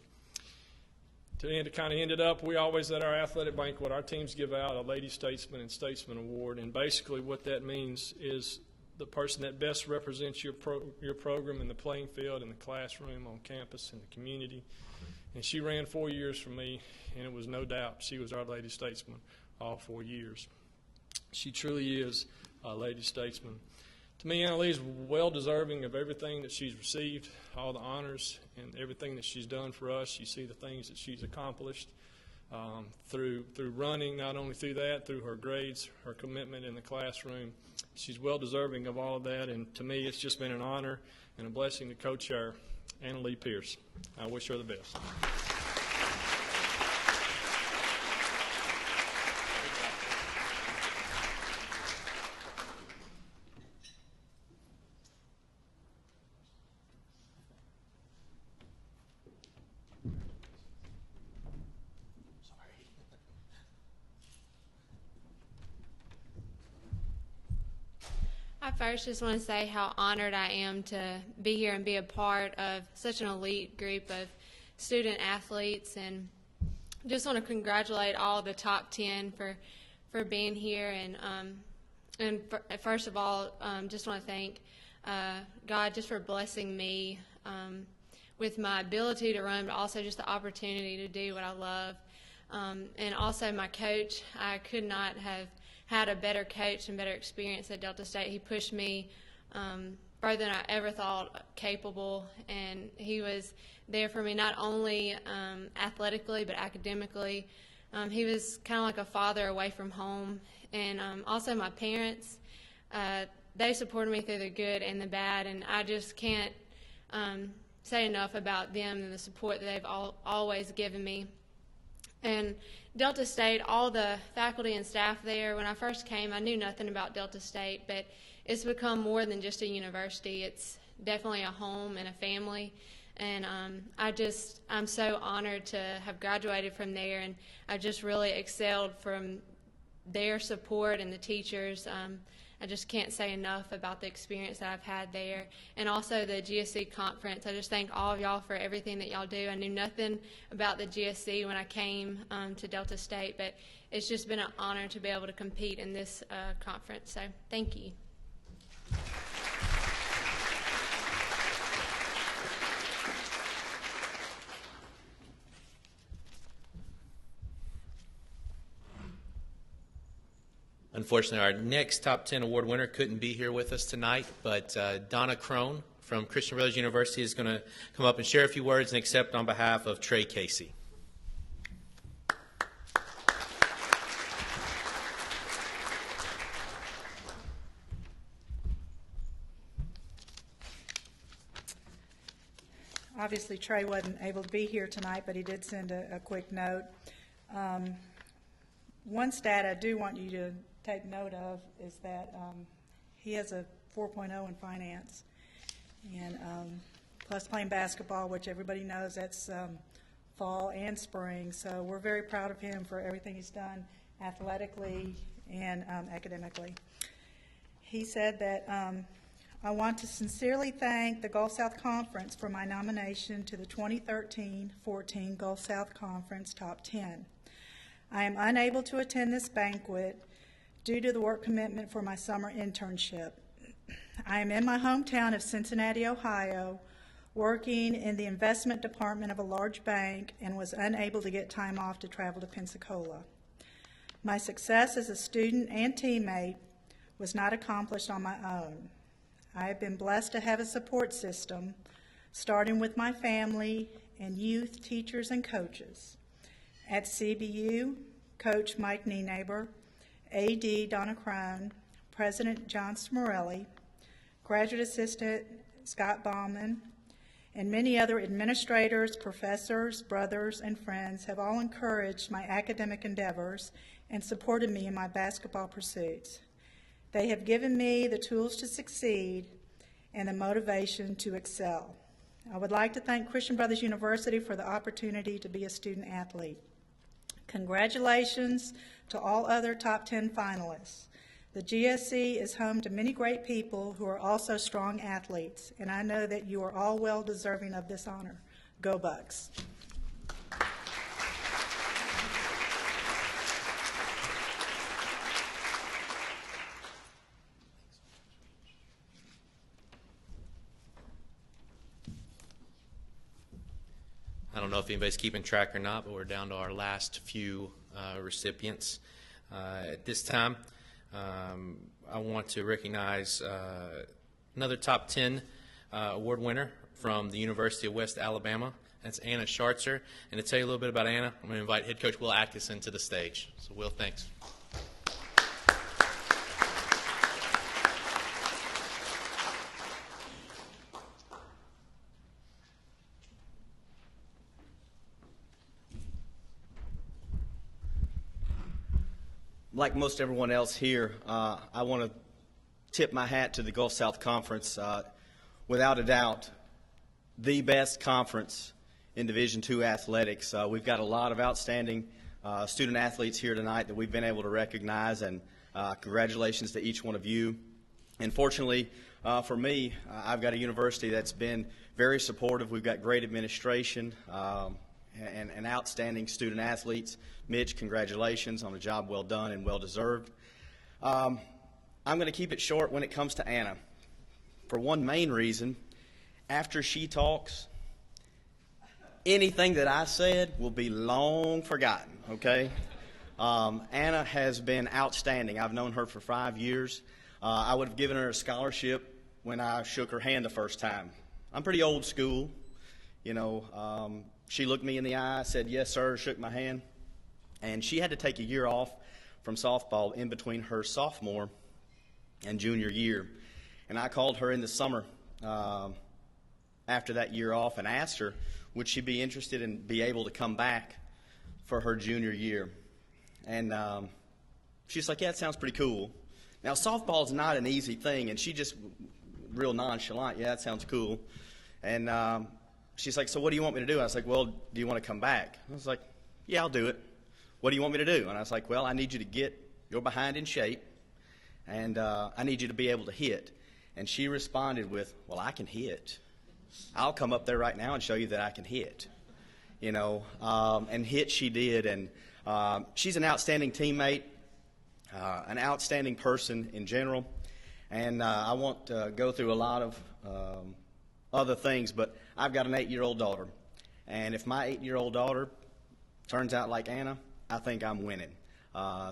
To kind of end it up, we always at our athletic banquet, our teams give out a Lady Statesman and Statesman Award, and basically what that means is the person that best represents your program in the playing field, in the classroom, on campus, in the community. And she ran 4 years for me, and it was no doubt she was our Lady Statesman all 4 years. She truly is a Lady Statesman. To me, Annalise is well deserving of everything that she's received, all the honors and everything that she's done for us. You see the things that she's accomplished through running, not only through that, through her grades, her commitment in the classroom. She's well deserving of all of that, and to me, it's just been an honor and a blessing to coach her, Annalise Pierce. I wish her the best.
I first just want to say how honored I am to be here and be a part of such an elite group of student athletes, and just want to congratulate all the top 10 for being here. First of all, just want to thank God just for blessing me with my ability to run, but also just the opportunity to do what I love. And also my coach, I could not have had a better coach and better experience at Delta State. He pushed me further than I ever thought capable, and he was there for me not only athletically but academically. He was kind of like a father away from home. And also my parents, they supported me through the good and the bad, and I just can't say enough about them and the support that they've always given me. And Delta State, all the faculty and staff there, when I first came, I knew nothing about Delta State, but it's become more than just a university. It's definitely a home and a family. And I'm so honored to have graduated from there, and I just really excelled from their support and the teachers I just can't say enough about the experience that I've had there. And also the GSC conference. I just thank all of y'all for everything that y'all do. I knew nothing about the GSC when I came to Delta State, but it's just been an honor to be able to compete in this conference. So thank you.
Unfortunately, our next top 10 award winner couldn't be here with us tonight, but Donna Crone from Christian Brothers University is going to come up and share a few words and accept on behalf of Trey Casey.
Obviously, Trey wasn't able to be here tonight, but he did send a quick note. One stat I do want you to take note of is that he has a 4.0 in finance, and plus playing basketball, which everybody knows that's fall and spring. So we're very proud of him for everything he's done athletically and academically. He said that I want to sincerely thank the Gulf South Conference for my nomination to the 2013-14 Gulf South Conference Top 10. I am unable to attend this banquet due to the work commitment for my summer internship. I am in my hometown of Cincinnati, Ohio, working in the investment department of a large bank and was unable to get time off to travel to Pensacola. My success as a student and teammate was not accomplished on my own. I have been blessed to have a support system, starting with my family and youth, teachers, and coaches. At CBU, Coach Mike Nienaber, AD Donna Crone, President John Smorelli, Graduate Assistant Scott Bauman, and many other administrators, professors, brothers, and friends have all encouraged my academic endeavors and supported me in my basketball pursuits. They have given me the tools to succeed and the motivation to excel. I would like to thank Christian Brothers University for the opportunity to be a student athlete. Congratulations to all other top 10 finalists. The GSC is home to many great people who are also strong athletes, and I know that you are all well deserving of this honor. Go Bucks.
I don't know if anybody's keeping track or not, but we're down to our last few recipients. At this time, I want to recognize another top 10 award winner from the University of West Alabama. That's Anna Schartzer. And to tell you a little bit about Anna, I'm going to invite head coach Will Atkinson to the stage. So, Will, thanks.
Like most everyone else here, I want to tip my hat to the Gulf South Conference. Without a doubt, the best conference in Division II athletics. We've got a lot of outstanding student athletes here tonight that we've been able to recognize, and congratulations to each one of you. And fortunately for me, I've got a university that's been very supportive. We've got great administration and outstanding student athletes. Mitch, congratulations on a job well done and well deserved. I'm going to keep it short when it comes to Anna. For one main reason, after she talks, anything that I said will be long forgotten, okay? Anna has been outstanding. I've known her for 5 years. I would have given her a scholarship when I shook her hand the first time. I'm pretty old school, you know. She looked me in the eye, said, "Yes, sir," shook my hand. And she had to take a year off from softball in between her sophomore and junior year. And I called her in the summer after that year off and asked her, would she be interested in be able to come back for her junior year? And she's like, "Yeah, it sounds pretty cool." Now, softball is not an easy thing, and she just real nonchalant, "Yeah, that sounds cool." And she's like, "So what do you want me to do?" I was like, "Well, do you want to come back?" I was like, "Yeah, I'll do it." "What do you want me to do?" And I was like, "Well, I need you to get your behind in shape, and I need you to be able to hit. And she responded with, well, I can hit. I'll come up there right now and show you that I can hit. And hit she did. And she's an outstanding teammate, an outstanding person in general. And I won't go through a lot of other things, but I've got an 8-year-old daughter. And if my 8-year-old daughter turns out like Anna, I think I'm winning.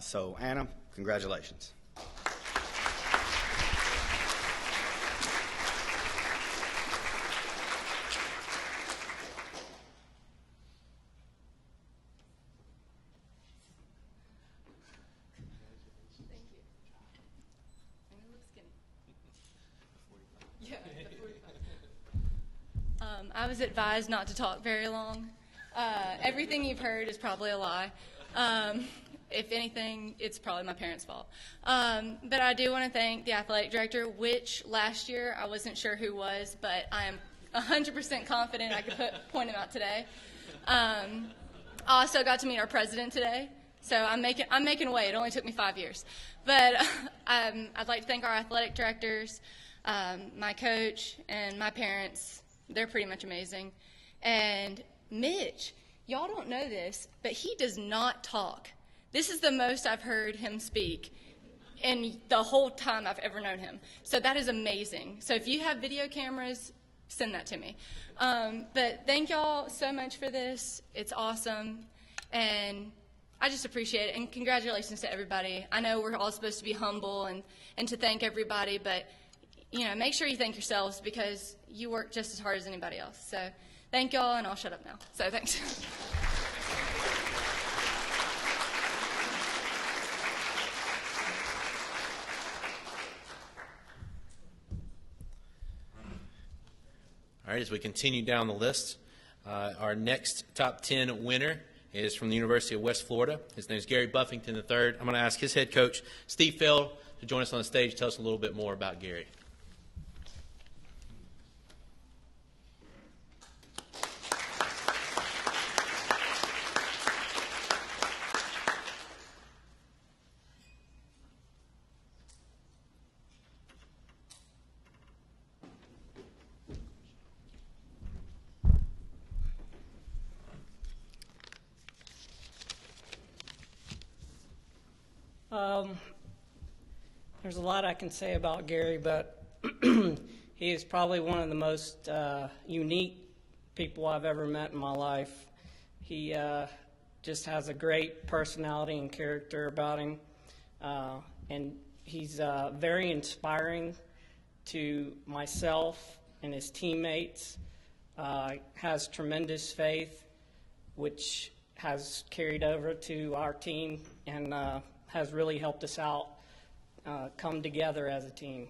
So, Anna, congratulations.
I was advised not to talk very long. Everything you've heard is probably a lie. If anything, it's probably my parents' fault. But I do want to thank the athletic director, which last year I wasn't sure who was, but I am 100% confident I could point him out today. I also got to meet our president today, so I'm making way. It only took me 5 years. But I'd like to thank our athletic directors, my coach, and my parents. They're pretty much amazing. And Mitch, y'all don't know this, but he does not talk. This is the most I've heard him speak in the whole time I've ever known him. So that is amazing. So if you have video cameras, send that to me. But thank y'all so much for this. It's awesome. And I just appreciate it. And congratulations to everybody. I know we're all supposed to be humble and to thank everybody, but make sure you thank yourselves because you work just as hard as anybody else. So thank y'all, and I'll shut up now. So thanks.
All right, as we continue down the list, our next top 10 winner is from the University of West Florida. His name is Gary Buffington III. I'm going to ask his head coach, Steve Feld, to join us on the stage, tell us a little bit more about Gary.
There's a lot I can say about Gary, but he is probably one of the most unique people I've ever met in my life. He just has a great personality and character about him, and he's very inspiring to myself and his teammates. Has tremendous faith, which has carried over to our team and has really helped us out come together as a team.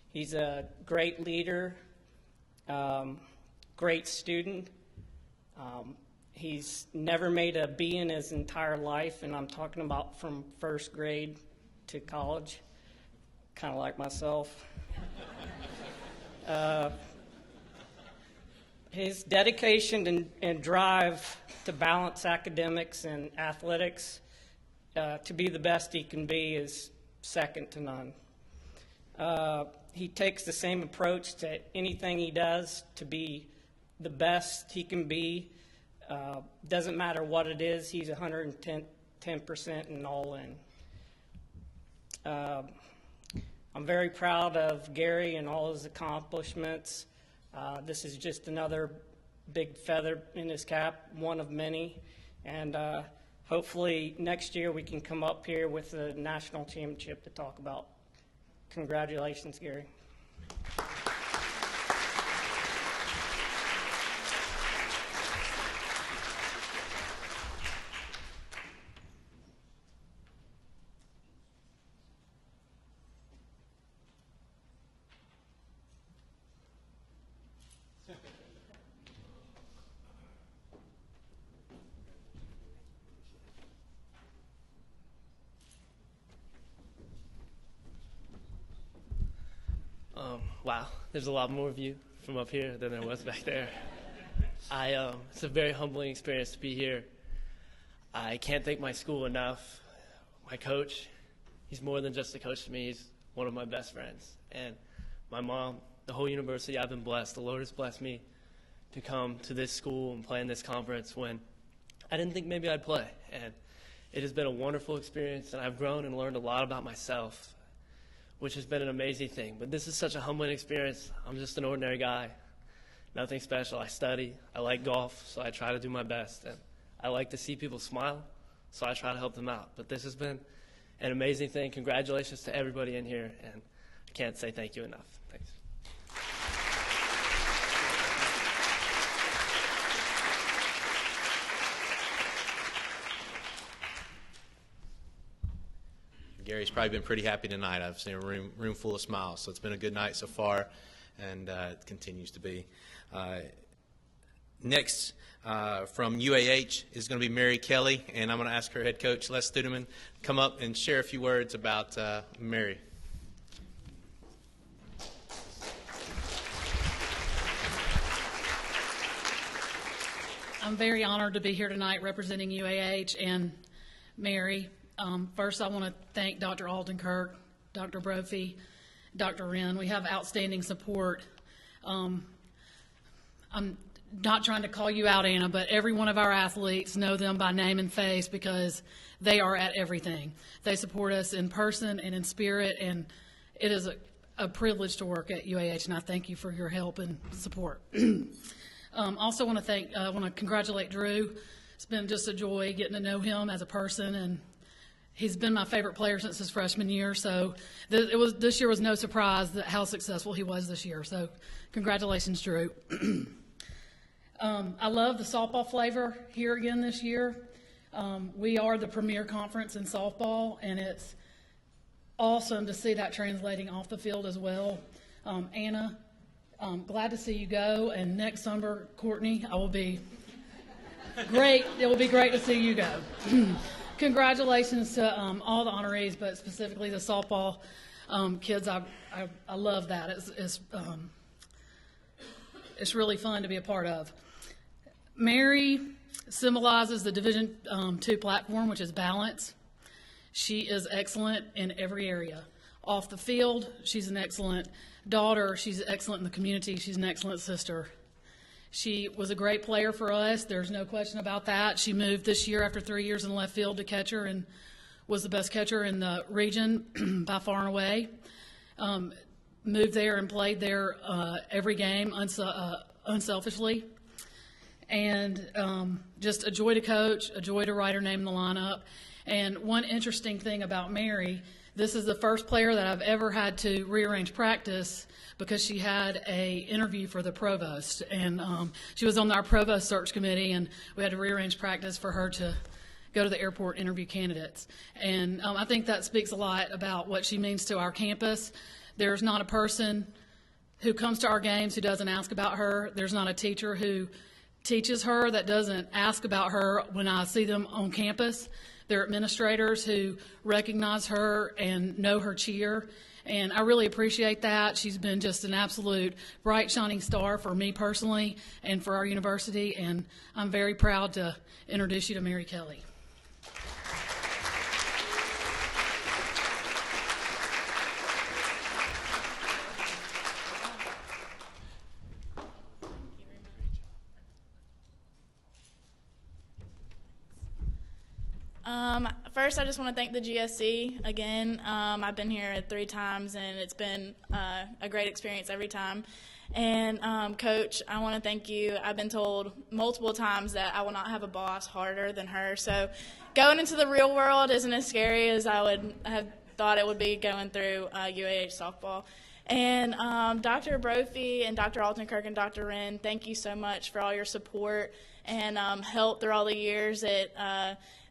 He's a great leader, great student. He's never made a B in his entire life, and I'm talking about from first grade to college, kind of like myself. His dedication and drive to balance academics and athletics to be the best he can be is second to none. He takes the same approach to anything he does to be the best he can be. Doesn't matter what it is, he's 110% and all in. I'm very proud of Gary and all his accomplishments. This is just another big feather in his cap, one of many. And hopefully next year we can come up here with a national championship to talk about. Congratulations, Gary.
Wow, there's a lot more of you from up here than there was back there. It's a very humbling experience to be here. I can't thank my school enough. My coach, he's more than just a coach to me. He's one of my best friends. And my mom, the whole university, I've been blessed. The Lord has blessed me to come to this school and play in this conference when I didn't think maybe I'd play. And it has been a wonderful experience, and I've grown and learned a lot about myself, which has been an amazing thing. But this is such a humbling experience. I'm just an ordinary guy, nothing special. I study, I like golf, so I try to do my best. And I like to see people smile, so I try to help them out. But this has been an amazing thing. Congratulations to everybody in here, and I can't say thank you enough. Thanks.
Gary's probably been pretty happy tonight. I've seen a room full of smiles, so it's been a good night so far, and it continues to be. Next, from UAH is going to be Mary Kelly, and I'm going to ask her head coach, Les Studeman, come up and share a few words about Mary.
I'm very honored to be here tonight representing UAH and Mary. First, I want to thank Dr. Alton Kirk, Dr. Brophy, Dr. Wren. We have outstanding support. I'm not trying to call you out, Anna, but every one of our athletes know them by name and face because they are at everything. They support us in person and in spirit, and it is a privilege to work at UAH, and I thank you for your help and support. Also want to congratulate Drew. It's been just a joy getting to know him as a person, and he's been my favorite player since his freshman year, so this year was no surprise that how successful he was this year. So congratulations, Drew. I love the softball flavor here again this year. We are the premier conference in softball, and it's awesome to see that translating off the field as well. Anna, glad to see you go, and next summer, Courtney, I will be great. It will be great to see you go. Congratulations to all the honorees, but specifically the softball kids. I love that. It's really fun to be a part of. Mary symbolizes the Division II platform, which is balance. She is excellent in every area. Off the field, she's an excellent daughter. She's excellent in the community. She's an excellent sister. She was a great player for us. There's no question about that. She moved this year after 3 years in left field to catcher and was the best catcher in the region by far and away. Moved there and played there every game unselfishly. And just a joy to coach, a joy to write her name in the lineup. And one interesting thing about Mary, this is the first player that I've ever had to rearrange practice because she had a interview for the provost, and she was on our provost search committee, and we had to rearrange practice for her to go to the airport interview candidates. And I think that speaks a lot about what she means to our campus. There's not a person who comes to our games who doesn't ask about her. There's not a teacher who teaches her that doesn't ask about her when I see them on campus. There are administrators who recognize her and know her cheer, and I really appreciate that. She's been just an absolute bright, shining star for me personally and for our university, and I'm very proud to introduce you to Mary Kelly.
First, I just want to thank the GSC again. I've been here 3 times, and it's been a great experience every time. And Coach, I want to thank you. I've been told multiple times that I will not have a boss harder than her. So going into the real world isn't as scary as I would have thought it would be going through UAH softball. And Dr. Brophy and Dr. Alton Kirk and Dr. Wren, thank you so much for all your support and help through all the years.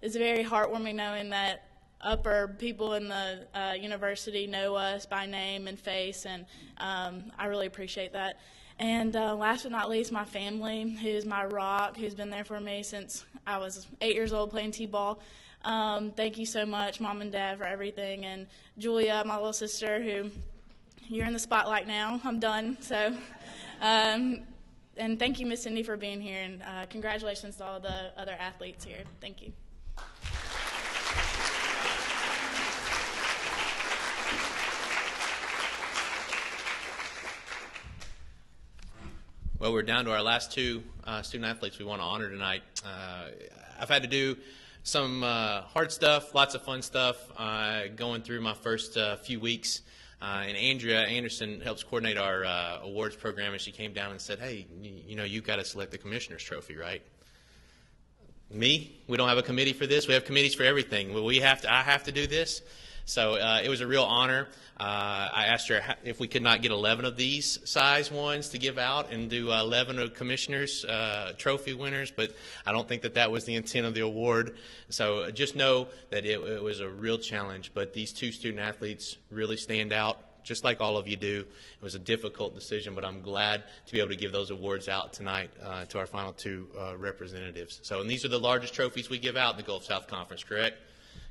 It's very heartwarming knowing that upper people in the university know us by name and face, and I really appreciate that. And last but not least, my family, who's my rock, who's been there for me since I was 8 years old playing T-ball. Thank you so much, Mom and Dad, for everything. And Julia, my little sister, who you're in the spotlight now. I'm done. So, and thank you, Miss Cindy, for being here. And congratulations to all the other athletes here. Thank you.
Well, we're down to our last two student athletes we want to honor tonight. I've had to do some hard stuff, lots of fun stuff, going through my first few weeks. And Andrea Anderson helps coordinate our awards program, and she came down and said, hey, you've got to select the commissioner's trophy, right? Me? We don't have a committee for this. We have committees for everything. Well, I have to do this. So it was a real honor. I asked her if we could not get 11 of these size ones to give out and do 11 of commissioners' trophy winners, but I don't think that was the intent of the award. So just know that it was a real challenge, but these two student athletes really stand out, just like all of you do. It was a difficult decision, but I'm glad to be able to give those awards out tonight to our final two representatives. And these are the largest trophies we give out in the Gulf South Conference, correct?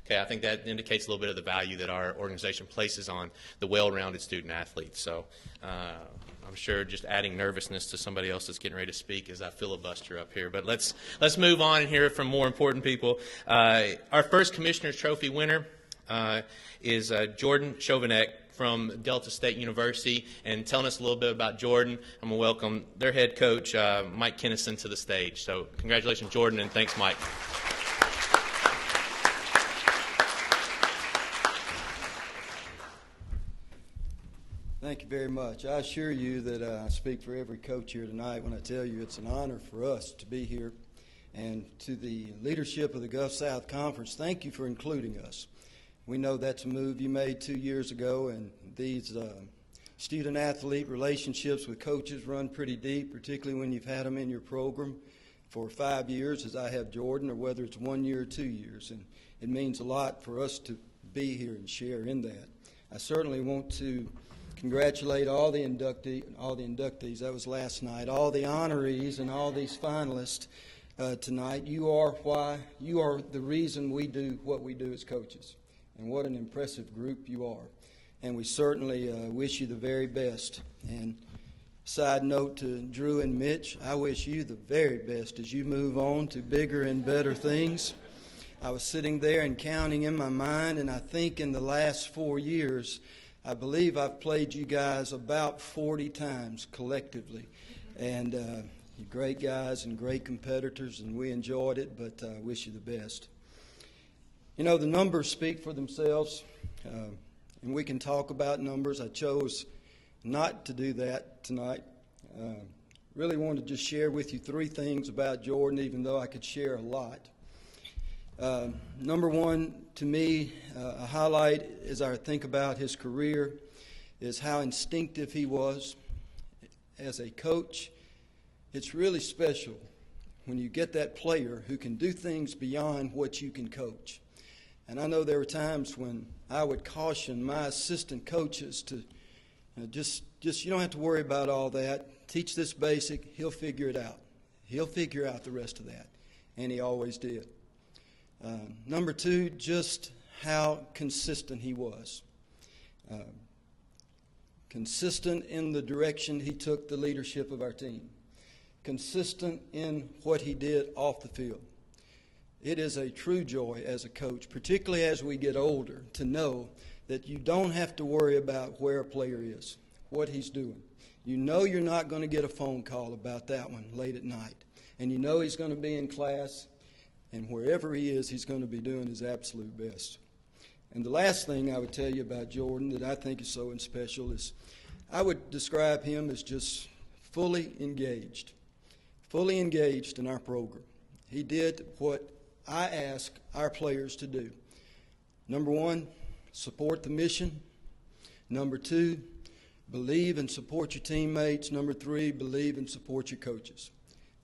Okay, I think that indicates a little bit of the value that our organization places on the well-rounded student athletes. So I'm sure just adding nervousness to somebody else that's getting ready to speak as I filibuster up here. But let's move on and hear it from more important people. Our first Commissioner's Trophy winner is Jordan Chauvinek from Delta State University. And telling us a little bit about Jordan, I'm going to welcome their head coach, Mike Kennison, to the stage. So congratulations, Jordan, and thanks, Mike.
Thank you very much. I assure you that I speak for every coach here tonight when I tell you it's an honor for us to be here. And to the leadership of the Gulf South Conference, thank you for including us. We know that's a move you made 2 years ago, and these student-athlete relationships with coaches run pretty deep, particularly when you've had them in your program for 5 years, as I have Jordan, or whether it's 1 year or 2 years. And it means a lot for us to be here and share in that. I certainly want to congratulate all the inductees. That was last night. All the honorees and all these finalists tonight. You are the reason we do what we do as coaches. And what an impressive group you are. And we certainly wish you the very best. And side note to Drew and Mitch, I wish you the very best as you move on to bigger and better things. I was sitting there and counting in my mind, and I think in the last 4 years, I believe I've played you guys about 40 times collectively. And you're great guys and great competitors, and we enjoyed it, but I wish you the best. You know, the numbers speak for themselves, and we can talk about numbers. I chose not to do that tonight. Really wanted to just share with you 3 things about Jordan, even though I could share a lot. Number one, to me, a highlight as I think about his career is how instinctive he was as a coach. It's really special when you get that player who can do things beyond what you can coach. And I know there were times when I would caution my assistant coaches to just you don't have to worry about all that. Teach this basic. He'll figure it out. He'll figure out the rest of that. And he always did. Number 2, just how consistent he was. Consistent in the direction he took the leadership of our team. Consistent in what he did off the field. It is a true joy as a coach, particularly as we get older, to know that you don't have to worry about where a player is, what he's doing. You know you're not going to get a phone call about that one late at night. And you know he's going to be in class. And wherever he is, he's going to be doing his absolute best. And the last thing I would tell you about Jordan that I think is so special is I would describe him as just fully engaged in our program. He did what I ask our players to do. Number 1, support the mission. Number 2, believe and support your teammates. Number 3, believe and support your coaches.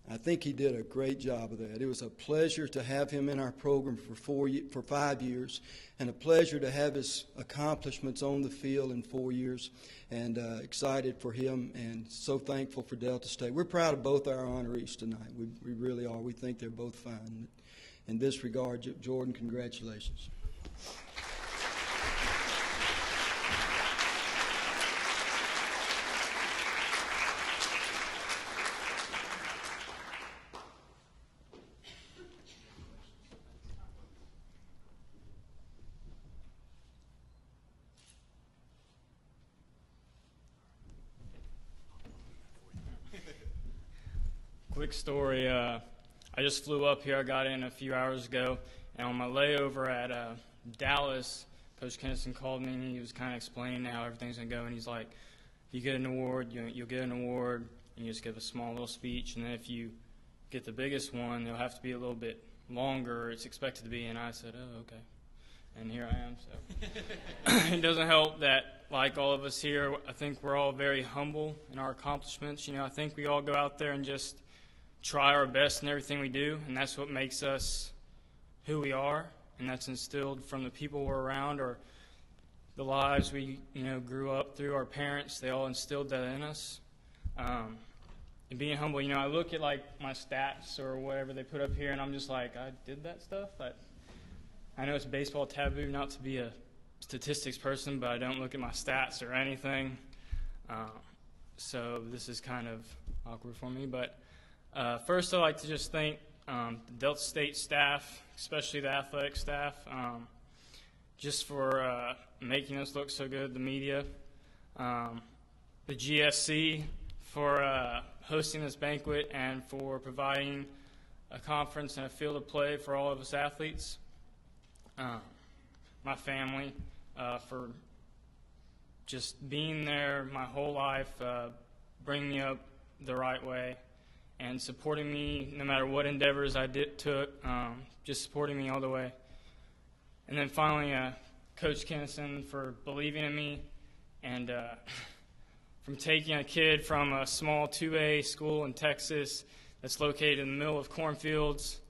I think he did a great job of that. It was a pleasure to have him in our program for 5 years, and a pleasure to have his accomplishments on the field in 4 years, and excited for him and so thankful for Delta State. We're proud of both our honorees tonight. We really are. We think they're both fine. In this regard, Jordan, congratulations.
quick story. I just flew up here. I got in a few hours ago, and on my layover at Dallas, Coach Kennison called me, and he was kind of explaining how everything's going to go, and he's like, if you get an award, you'll get an award, and you just give a small little speech, and then if you get the biggest one, it'll have to be a little bit longer, it's expected to be, and I said, oh, okay. And here I am. So it doesn't help that, like all of us here, I think we're all very humble in our accomplishments. I think we all go out there and just try our best in everything we do, and that's what makes us who we are, and that's instilled from the people we're around or the lives we grew up through. Our parents, they all instilled that in us. And being humble, I look at like my stats or whatever they put up here, and I'm just like, I did that stuff. I know it's baseball taboo not to be a statistics person, but I don't look at my stats or anything. So this is kind of awkward for me. But first, I'd like to just thank the Delta State staff, especially the athletic staff, just for making us look so good, the media, the GSC for hosting this banquet and for providing a conference and a field of play for all of us athletes. My family for just being there my whole life, bringing me up the right way, and supporting me no matter what endeavors I took, just supporting me all the way. And then finally, Coach Kennison for believing in me and from taking a kid from a small 2A school in Texas that's located in the middle of cornfields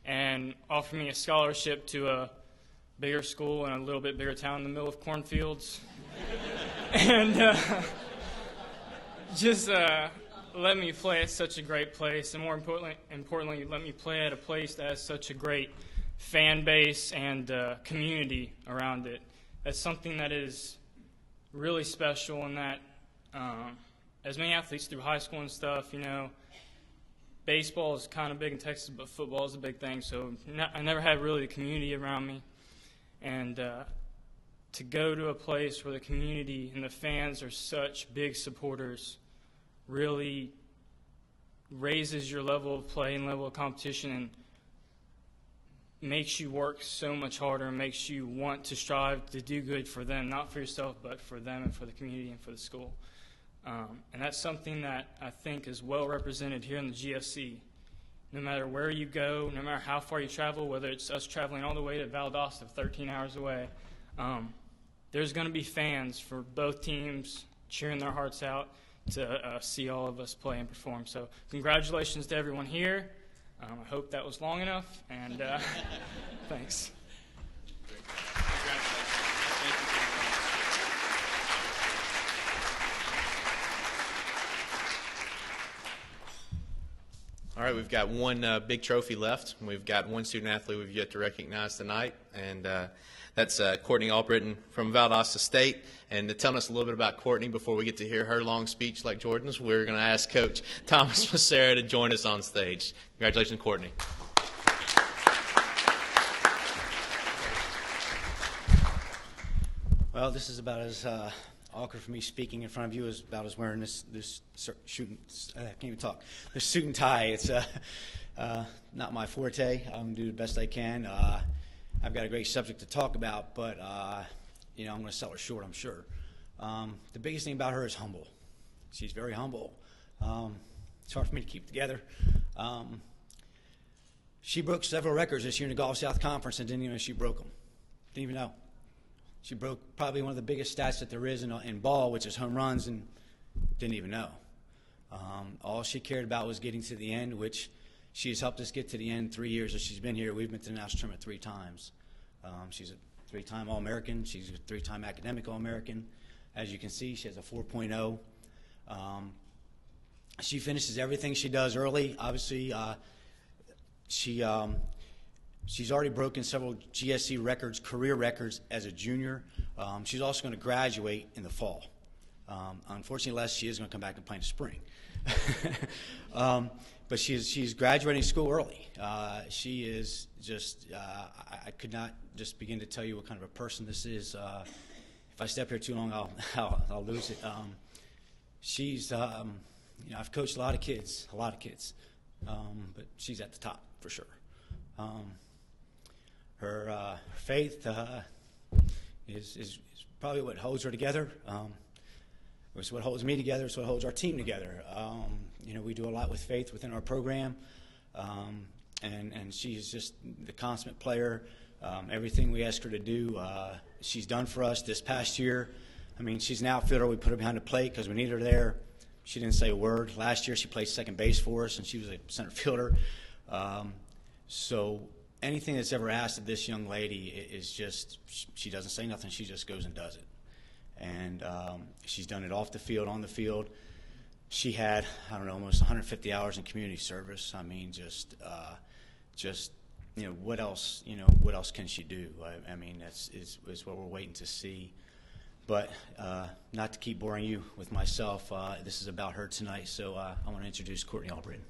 and offering me a scholarship to a bigger school in a little bit bigger town in the middle of cornfields. And just let me play at such a great place, and more importantly, let me play at a place that has such a great fan base and community around it. That's something that is really special, and that as many athletes through high school and stuff, baseball is kind of big in Texas, but football is a big thing, so I never had really the community around me. And to go to a place where the community and the fans are such big supporters really raises your level of play and level of competition and makes you work so much harder and makes you want to strive to do good for them, not for yourself, but for them and for the community and for the school. And that's something that I think is well represented here in the GSC. No matter where you go, no matter how far you travel, whether it's us traveling all the way to Valdosta, 13 hours away, there's going to be fans for both teams cheering their hearts out to see all of us play and perform. So congratulations to everyone here. I hope that was long enough, and thanks.
All right, we've got one big trophy left. We've got one student athlete we've yet to recognize tonight, and that's Courtney Albritton from Valdosta State. And to tell us a little bit about Courtney before we get to hear her long speech like Jordan's, we're going to ask Coach Thomas Massera to join us on stage. Congratulations, Courtney.
Well, this is about as awkward for me speaking in front of you as about as wearing this I can't even talk. This suit and tie. It's not my forte. I'm going to do the best I can. I've got a great subject to talk about, but I'm going to sell her short, I'm sure. The biggest thing about her is humble. She's very humble. It's hard for me to keep together. She broke several records this year in the Gulf South Conference and didn't even know she broke them. Didn't even know. She broke probably one of the biggest stats that there is in ball, which is home runs, and didn't even know. All she cared about was getting to the end, which she's helped us get to the end 3 years that she's been here. We've been to the national tournament 3 times. She's a 3-time All-American. She's a 3-time academic All-American. As you can see, she has a 4.0. She finishes everything she does early. Obviously, she's already broken several GSC records, career records as a junior. She's also going to graduate in the fall. Unfortunately, she is going to come back and play in the spring. But she's graduating school early. She is just, I could not just begin to tell you what kind of a person this is. If I step here too long, I'll lose it. She's, I've coached a lot of kids, but she's at the top for sure. Her faith is probably what holds her together. It's what holds me together. It's what holds our team together. We do a lot with faith within our program, and she's just the consummate player. Everything we ask her to do, she's done for us this past year. I mean, she's an outfielder. We put her behind the plate because we need her there. She didn't say a word. Last year she played second base for us, and she was a center fielder. So anything that's ever asked of this young lady is just, she doesn't say nothing. She just goes and does it. And she's done it off the field, on the field. She had, I don't know, almost 150 hours in community service. I mean, what else? What else can she do? I mean, that's is what we're waiting to see. But not to keep boring you with myself, this is about her tonight. So I want to introduce Courtney Albritton.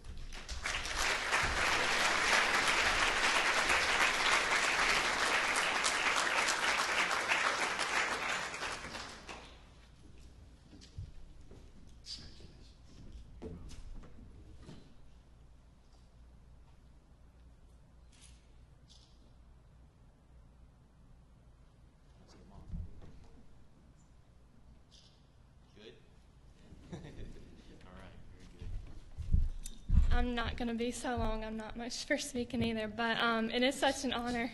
I'm not going to be so long. I'm not much for speaking either, but it is such an honor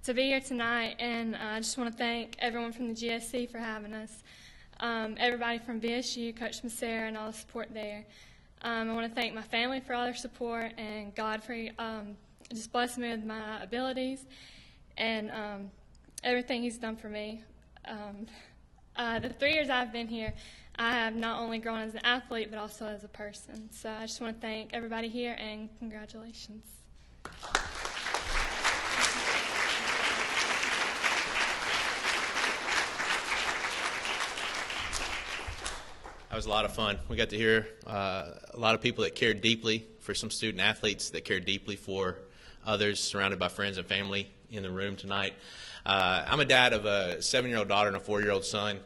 to be here tonight, and I just want to thank everyone from the GSC for having us, everybody from VSU, Coach Massera, and all the support there. I want to thank my family for all their support, and God for just blessing me with my abilities and everything He's done for me. The 3 years I've been here, I have not only grown as an athlete, but also as a person. So I just want to thank everybody here, and congratulations.
That was a lot of fun. We got to hear a lot of people that cared deeply for some student athletes, that cared deeply for others, surrounded by friends and family in the room tonight. I'm a dad of a 7-year-old daughter and a 4-year-old son.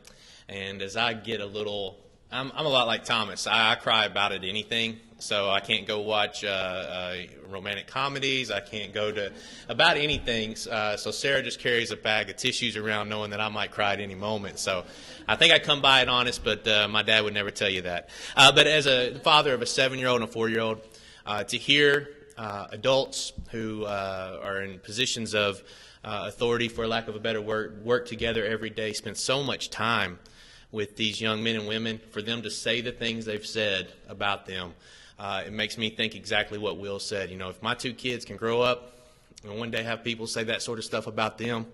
And as I get a little, I'm a lot like Thomas. I cry about it anything. So I can't go watch romantic comedies. I can't go to about anything. So Sarah just carries a bag of tissues around knowing that I might cry at any moment. So I think I come by it honest, but my dad would never tell you that. But as a father of a 7-year-old and a 4-year-old, to hear adults who are in positions of authority, for lack of a better word, work together every day, spend so much time with these young men and women, for them to say the things they've said about them, it makes me think exactly what Will said. If my 2 kids can grow up and one day have people say that sort of stuff about them,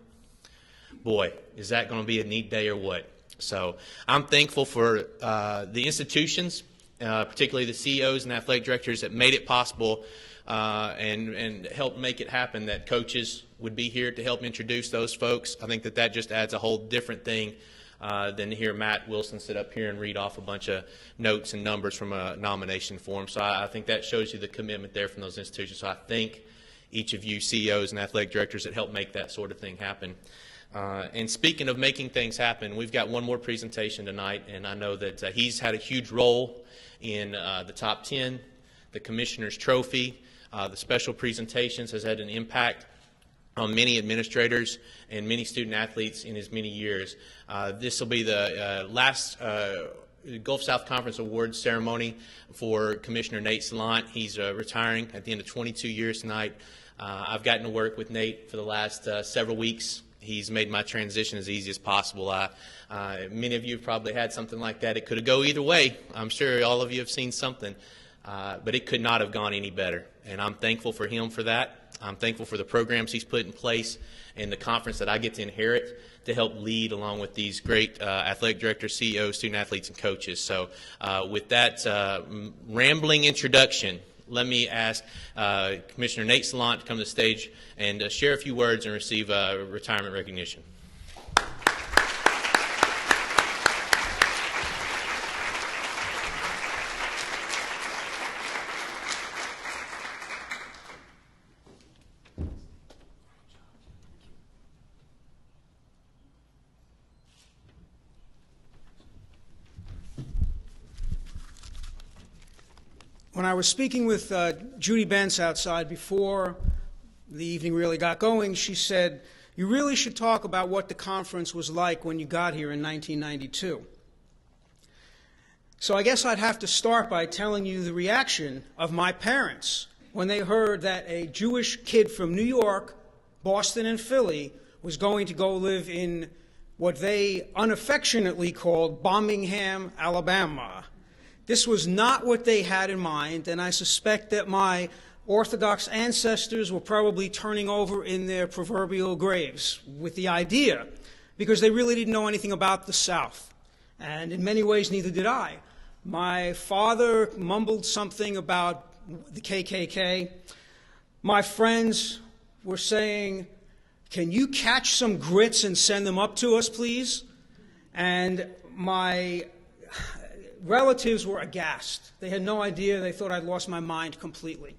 boy, is that going to be a neat day or what? So I'm thankful for the institutions, particularly the CEOs and athletic directors that made it possible and helped make it happen, that coaches would be here to help introduce those folks. I think that just adds a whole different thing than to hear Matt Wilson sit up here and read off a bunch of notes and numbers from a nomination form. So I think that shows you the commitment there from those institutions. So I thank each of you CEOs and athletic directors that help make that sort of thing happen. And speaking of making things happen, we've got one more presentation tonight, and I know that he's had a huge role in the top 10, the Commissioner's Trophy, the special presentations, has had an impact on many administrators and many student athletes in his many years. This will be the last Gulf South Conference Awards ceremony for Commissioner Nate Salant. He's retiring at the end of 22 years tonight. I've gotten to work with Nate for the last several weeks. He's made my transition as easy as possible. Many of you have probably had something like that. It could have go either way. I'm sure all of you have seen something, but it could not have gone any better. And I'm thankful for him for that. I'm thankful for the programs he's put in place and the conference that I get to inherit to help lead along with these great athletic directors, CEOs, student athletes, and coaches. So with that rambling introduction, let me ask Commissioner Nate Salant to come to the stage and share a few words and receive retirement recognition.
when I was speaking with Judy Benz outside before the evening really got going, she said, "You really should talk about what the conference was like when you got here in 1992. So I guess I'd have to start by telling you the reaction of my parents when they heard that a Jewish kid from New York, Boston, and Philly was going to go live in what they unaffectionately called Birmingham, Alabama. This was not what they had in mind, and I suspect that my Orthodox ancestors were probably turning over in their proverbial graves with the idea, because they really didn't know anything about the South. And in many ways, neither did I. My father mumbled something about the KKK. My friends were saying, "Can you catch some grits and send them up to us, please?" And my relatives were aghast. They had no idea. They thought I'd lost my mind completely.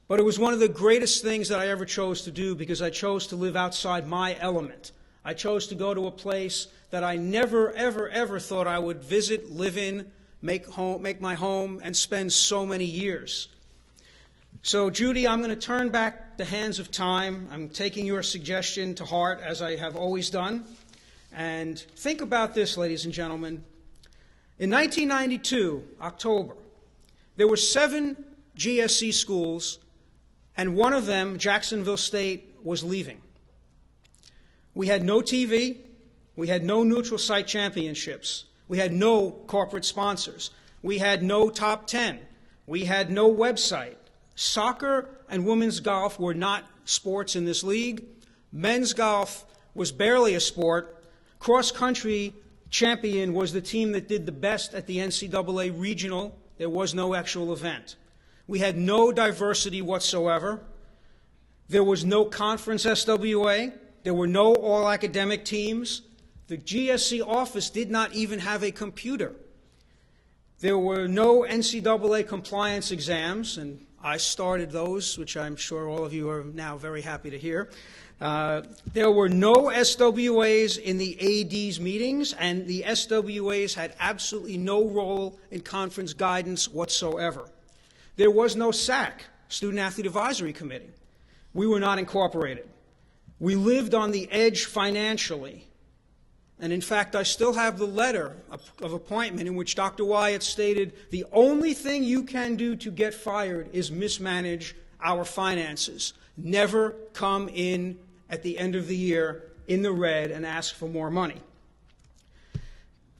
But it was one of the greatest things that I ever chose to do, because I chose to live outside my element. I chose to go to a place that I never, ever, ever thought I would visit, live in, make my home, and spend so many years. So, Judy, I'm going to turn back the hands of time. I'm taking your suggestion to heart, as I have always done. And think about this, ladies and gentlemen. In 1992, October, there were 7 GSC schools, and one of them, Jacksonville State, was leaving. We had no TV. We had no neutral site championships. We had no corporate sponsors. We had no top 10. We had no website. Soccer and women's golf were not sports in this league. Men's golf was barely a sport. Cross-country champion was the team that did the best at the NCAA regional. There was no actual event. We had no diversity whatsoever. There was no conference SWA. There were no all-academic teams. The GSC office did not even have a computer. There were no NCAA compliance exams, and I started those, which I'm sure all of you are now very happy to hear. There were no SWAs in the AD's meetings, and the SWAs had absolutely no role in conference guidance whatsoever. There was no SAC, Student Athlete Advisory Committee. We were not incorporated. We lived on the edge financially. And in fact, I still have the letter of appointment in which Dr. Wyatt stated, "The only thing you can do to get fired is mismanage our finances. Never come in at the end of the year in the red and ask for more money."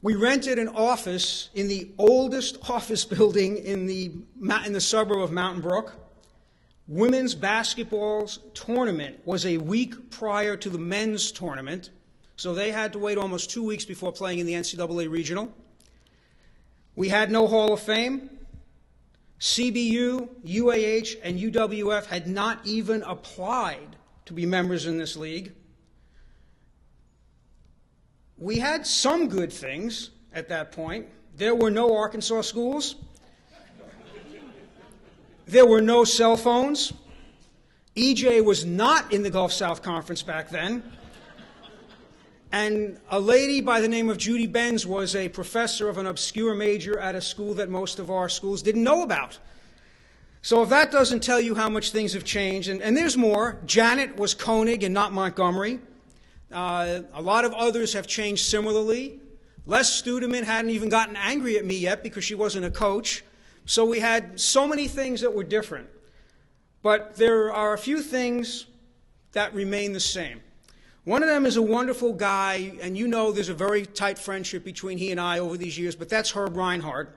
We rented an office in the oldest office building in the suburb of Mountain Brook. Women's basketball's tournament was a week prior to the men's tournament, so they had to wait almost 2 weeks before playing in the NCAA regional. We had no Hall of Fame. CBU, UAH, and UWF had not even applied to be members in this league. We had some good things at that point. There were no Arkansas schools. There were no cell phones. EJ was not in the Gulf South Conference back then. And a lady by the name of Judy Benz was a professor of an obscure major at a school that most of our schools didn't know about. So if that doesn't tell you how much things have changed, and there's more. Janet was Koenig and not Montgomery. A lot of others have changed similarly. Les Studeman hadn't even gotten angry at me yet because she wasn't a coach. So we had so many things that were different. But there are a few things that remain the same. One of them is a wonderful guy, and you know there's a very tight friendship between he and I over these years, but that's Herb Reinhardt.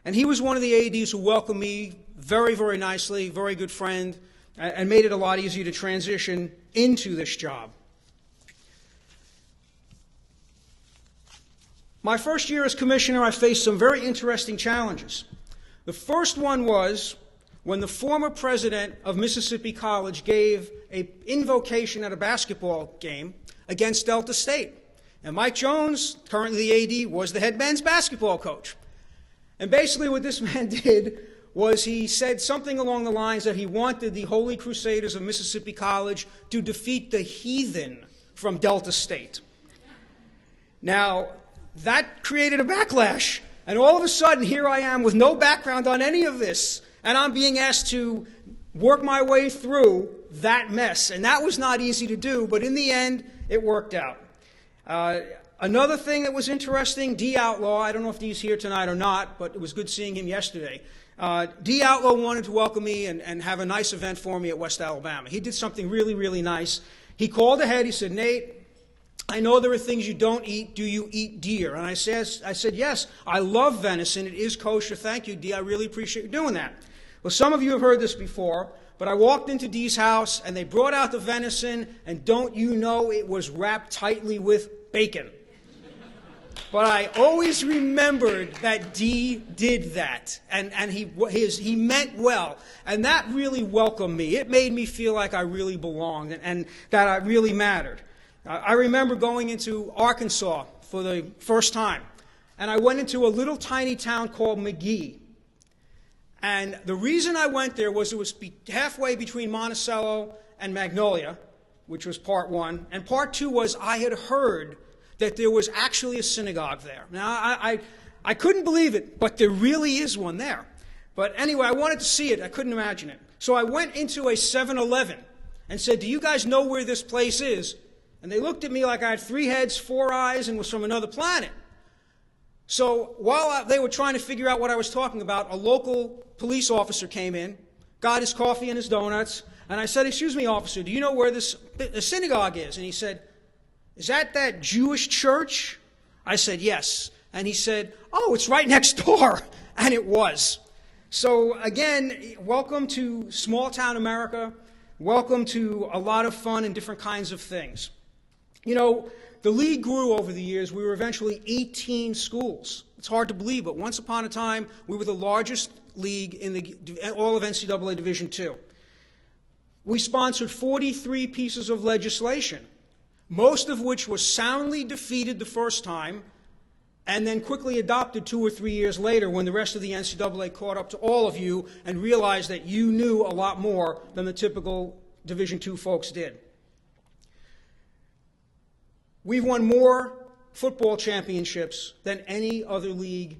And he was one of the ADs who welcomed me very, very nicely, very good friend, and made it a lot easier to transition into this job. My first year as commissioner, I faced some very interesting challenges. The first one was when the former president of Mississippi College gave an invocation at a basketball game against Delta State. And Mike Jones, currently the AD, was the head men's basketball coach. And basically what this man did was he said something along the lines that he wanted the Holy Crusaders of Mississippi College to defeat the heathen from Delta State. Now, that created a backlash And all of a sudden, here I am with no background on any of this, and I'm being asked to work my way through that mess. And that was not easy to do, but in the end, it worked out. Another thing that was interesting, D. Outlaw, I don't know if Dee's here tonight or not, but it was good seeing him yesterday. D. Outlaw wanted to welcome me and have a nice event for me at West Alabama. He did something really, really nice. He called ahead. He said, Nate, I know there are things you don't eat. Do you eat deer? And I said, yes, I love venison. It is kosher. Thank you, D. I really appreciate you doing that. Well, some of you have heard this before, but I walked into Dee's house, and they brought out the venison, and don't you know it was wrapped tightly with bacon. But I always remembered that Dee did that, and he meant well, and that really welcomed me. It made me feel like I really belonged and that I really mattered. I remember going into Arkansas for the first time, and I went into a little tiny town called McGee. And the reason I went there was it was halfway between Monticello and Magnolia, which was part one, and part two was I had heard that there was actually a synagogue there. Now, I couldn't believe it, but there really is one there. But anyway, I wanted to see it. I couldn't imagine it. So I went into a 7-Eleven and said, do you guys know where this place is? And they looked at me like I had 3 heads, 4 eyes, and was from another planet. So while they were trying to figure out what I was talking about, a local police officer came in, got his coffee and his donuts, and I said, excuse me, officer, do you know where the synagogue is? And he said, is that Jewish church? I said, yes. And he said, oh, it's right next door. And it was. So again, welcome to small town America. Welcome to a lot of fun and different kinds of things. You know, the league grew over the years. We were eventually 18 schools. It's hard to believe, but once upon a time, we were the largest league in all of NCAA Division II. We sponsored 43 pieces of legislation, most of which was soundly defeated the first time and then quickly adopted 2 or 3 years later when the rest of the NCAA caught up to all of you and realized that you knew a lot more than the typical Division II folks did. We've won more football championships than any other league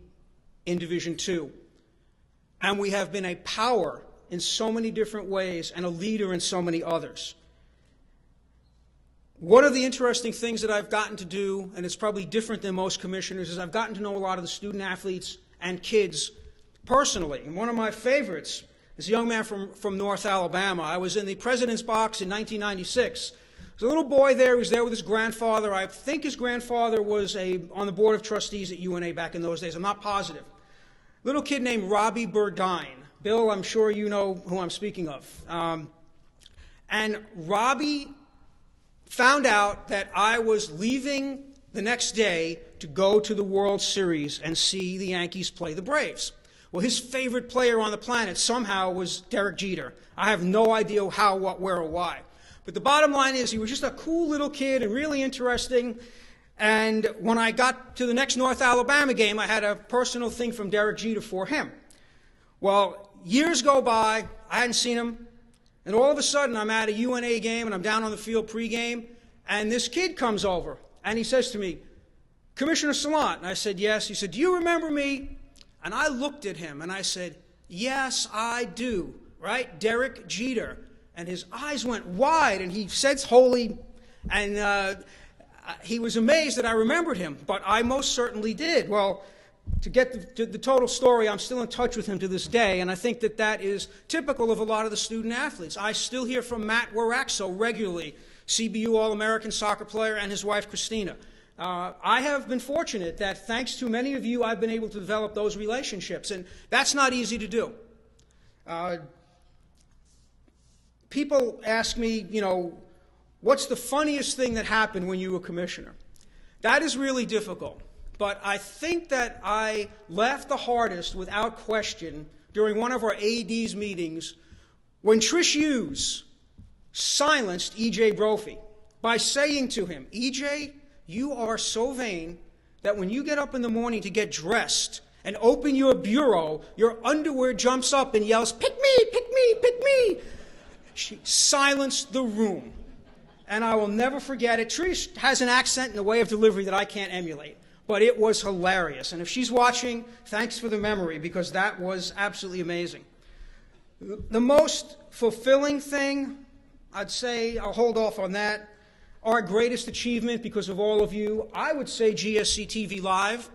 in Division II. And we have been a power in so many different ways and a leader in so many others. One of the interesting things that I've gotten to do, and it's probably different than most commissioners, is I've gotten to know a lot of the student athletes and kids personally. And one of my favorites is a young man from North Alabama. I was in the president's box in 1996. There's a little boy there who was there with his grandfather. I think his grandfather was on the board of trustees at UNA back in those days. I'm not positive. Little kid named Robbie Burdine. Bill, I'm sure you know who I'm speaking of. And Robbie found out that I was leaving the next day to go to the World Series and see the Yankees play the Braves. Well, his favorite player on the planet somehow was Derek Jeter. I have no idea how, what, where, or why. But the bottom line is he was just a cool little kid and really interesting. And when I got to the next North Alabama game, I had a personal thing from Derek Jeter for him. Well, years go by, I hadn't seen him. And all of a sudden, I'm at a UNA game, and I'm down on the field pregame, and this kid comes over, and he says to me, Commissioner Salant. And I said, yes. He said, do you remember me? And I looked at him, and I said, yes, I do, right? Derek Jeter. And his eyes went wide, and he said holy, and he was amazed that I remembered him, but I most certainly did. Well, to get the total story, I'm still in touch with him to this day, and I think that that is typical of a lot of the student athletes. I still hear from Matt Waraxo regularly, CBU All-American soccer player, and his wife, Christina. I have been fortunate that thanks to many of you, I've been able to develop those relationships, and that's not easy to do. People ask me, you know, what's the funniest thing that happened when you were commissioner? That is really difficult. But I think that I laughed the hardest, without question, during one of our AD's meetings when Trish Hughes silenced E.J. Brophy by saying to him, E.J., you are so vain that when you get up in the morning to get dressed and open your bureau, your underwear jumps up and yells, pick me, pick me, pick me. She silenced the room. And I will never forget it. Trish has an accent and a way of delivery that I can't emulate. but it was hilarious. And if she's watching, thanks for the memory, because that was absolutely amazing. The most fulfilling thing, I'd say, I'll hold off on that. Our greatest achievement, because of all of you, I would say GSC TV Live,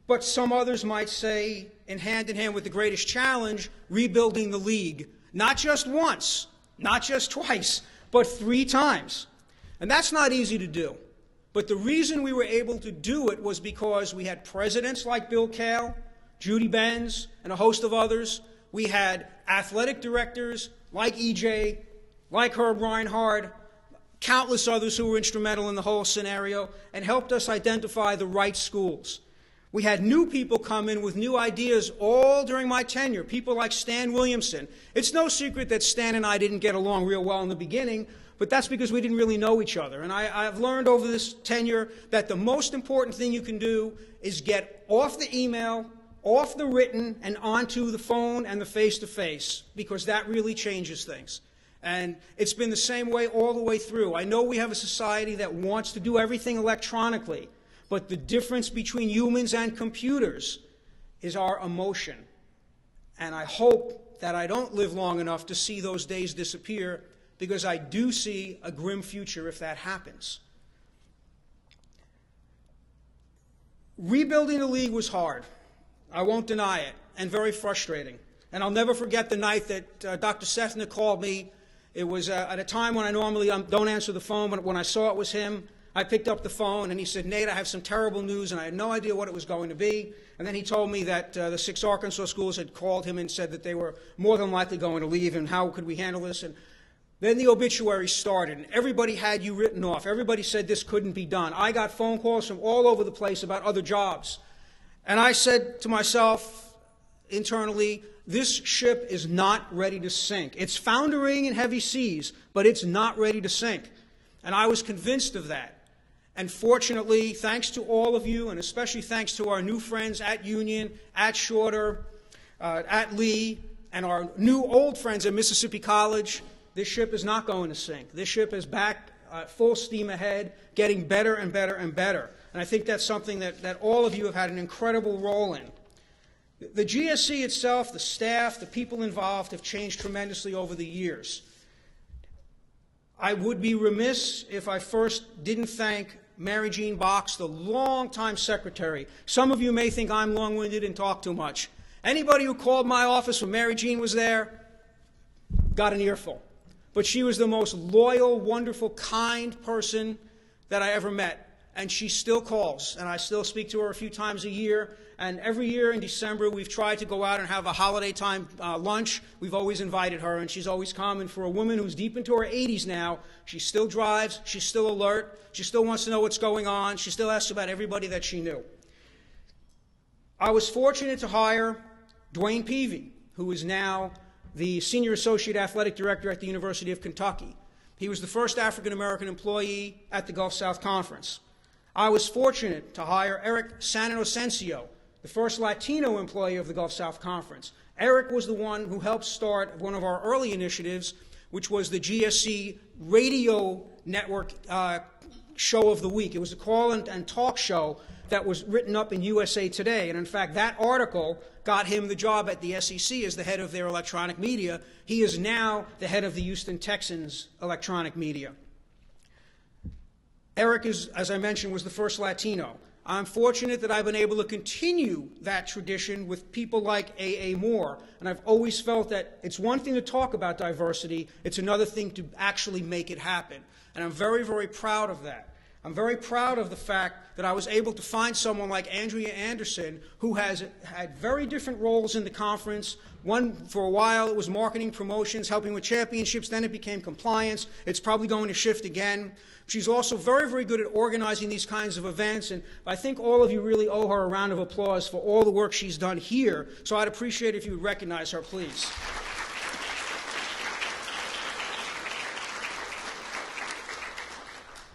but some others might say, in hand with the greatest challenge, rebuilding the league. Not just once, not just twice, but 3 times. And that's not easy to do. But the reason we were able to do it was because we had presidents like Bill Kale, Judy Benz, and a host of others. We had athletic directors like EJ, like Herb Reinhard, countless others who were instrumental in the whole scenario and helped us identify the right schools. We had new people come in with new ideas all during my tenure, people like Stan Williamson. It's no secret that Stan and I didn't get along real well in the beginning, but that's because we didn't really know each other. And I've learned over this tenure that the most important thing you can do is get off the email, off the written, and onto the phone and the face-to-face, because that really changes things. And it's been the same way all the way through. I know we have a society that wants to do everything electronically, but the difference between humans and computers is our emotion. And I hope that I don't live long enough to see those days disappear, because I do see a grim future if that happens. Rebuilding the league was hard. I won't deny it, and very frustrating. And I'll never forget the night that Dr. Sethna called me. It was at a time when I normally don't answer the phone, but when I saw it was him, I picked up the phone, and he said, "Nate, I have some terrible news," and I had no idea what it was going to be. And then he told me that the 6 Arkansas schools had called him and said that they were more than likely going to leave, and how could we handle this? And then the obituary started, and everybody had you written off. Everybody said this couldn't be done. I got phone calls from all over the place about other jobs. And I said to myself internally, this ship is not ready to sink. It's foundering in heavy seas, but it's not ready to sink. And I was convinced of that. And fortunately, thanks to all of you, and especially thanks to our new friends at Union, at Shorter, at Lee, and our new old friends at Mississippi College, this ship is not going to sink. This ship is back full steam ahead, getting better and better and better. And I think that's something that all of you have had an incredible role in. The GSC itself, the staff, the people involved have changed tremendously over the years. I would be remiss if I first didn't thank Mary Jean Box, the longtime secretary. Some of you may think I'm long-winded and talk too much. Anybody who called my office when Mary Jean was there got an earful. But she was the most loyal, wonderful, kind person that I ever met. And she still calls, and I still speak to her a few times a year. And every year in December, we've tried to go out and have a holiday time lunch. We've always invited her, and she's always come. And for a woman who's deep into her 80s now, she still drives, she's still alert, she still wants to know what's going on, she still asks about everybody that she knew. I was fortunate to hire Dwayne Peavy, who is now the Senior Associate Athletic Director at the University of Kentucky. He was the first African-American employee at the Gulf South Conference. I was fortunate to hire Eric Saninocencio, the first Latino employee of the Gulf South Conference. Eric was the one who helped start one of our early initiatives, which was the GSC Radio Network show of the week. It was a call and talk show that was written up in USA Today. And in fact, that article got him the job at the SEC as the head of their electronic media. He is now the head of the Houston Texans electronic media. Eric, as I mentioned, was the first Latino. I'm fortunate that I've been able to continue that tradition with people like A.A. Moore. And I've always felt that it's one thing to talk about diversity, it's another thing to actually make it happen. And I'm very, very proud of that. I'm very proud of the fact that I was able to find someone like Andrea Anderson, who has had very different roles in the conference. One, for a while, it was marketing, promotions, helping with championships. Then it became compliance. It's probably going to shift again. She's also very, very good at organizing these kinds of events, and I think all of you really owe her a round of applause for all the work she's done here. So I'd appreciate it if you would recognize her, please.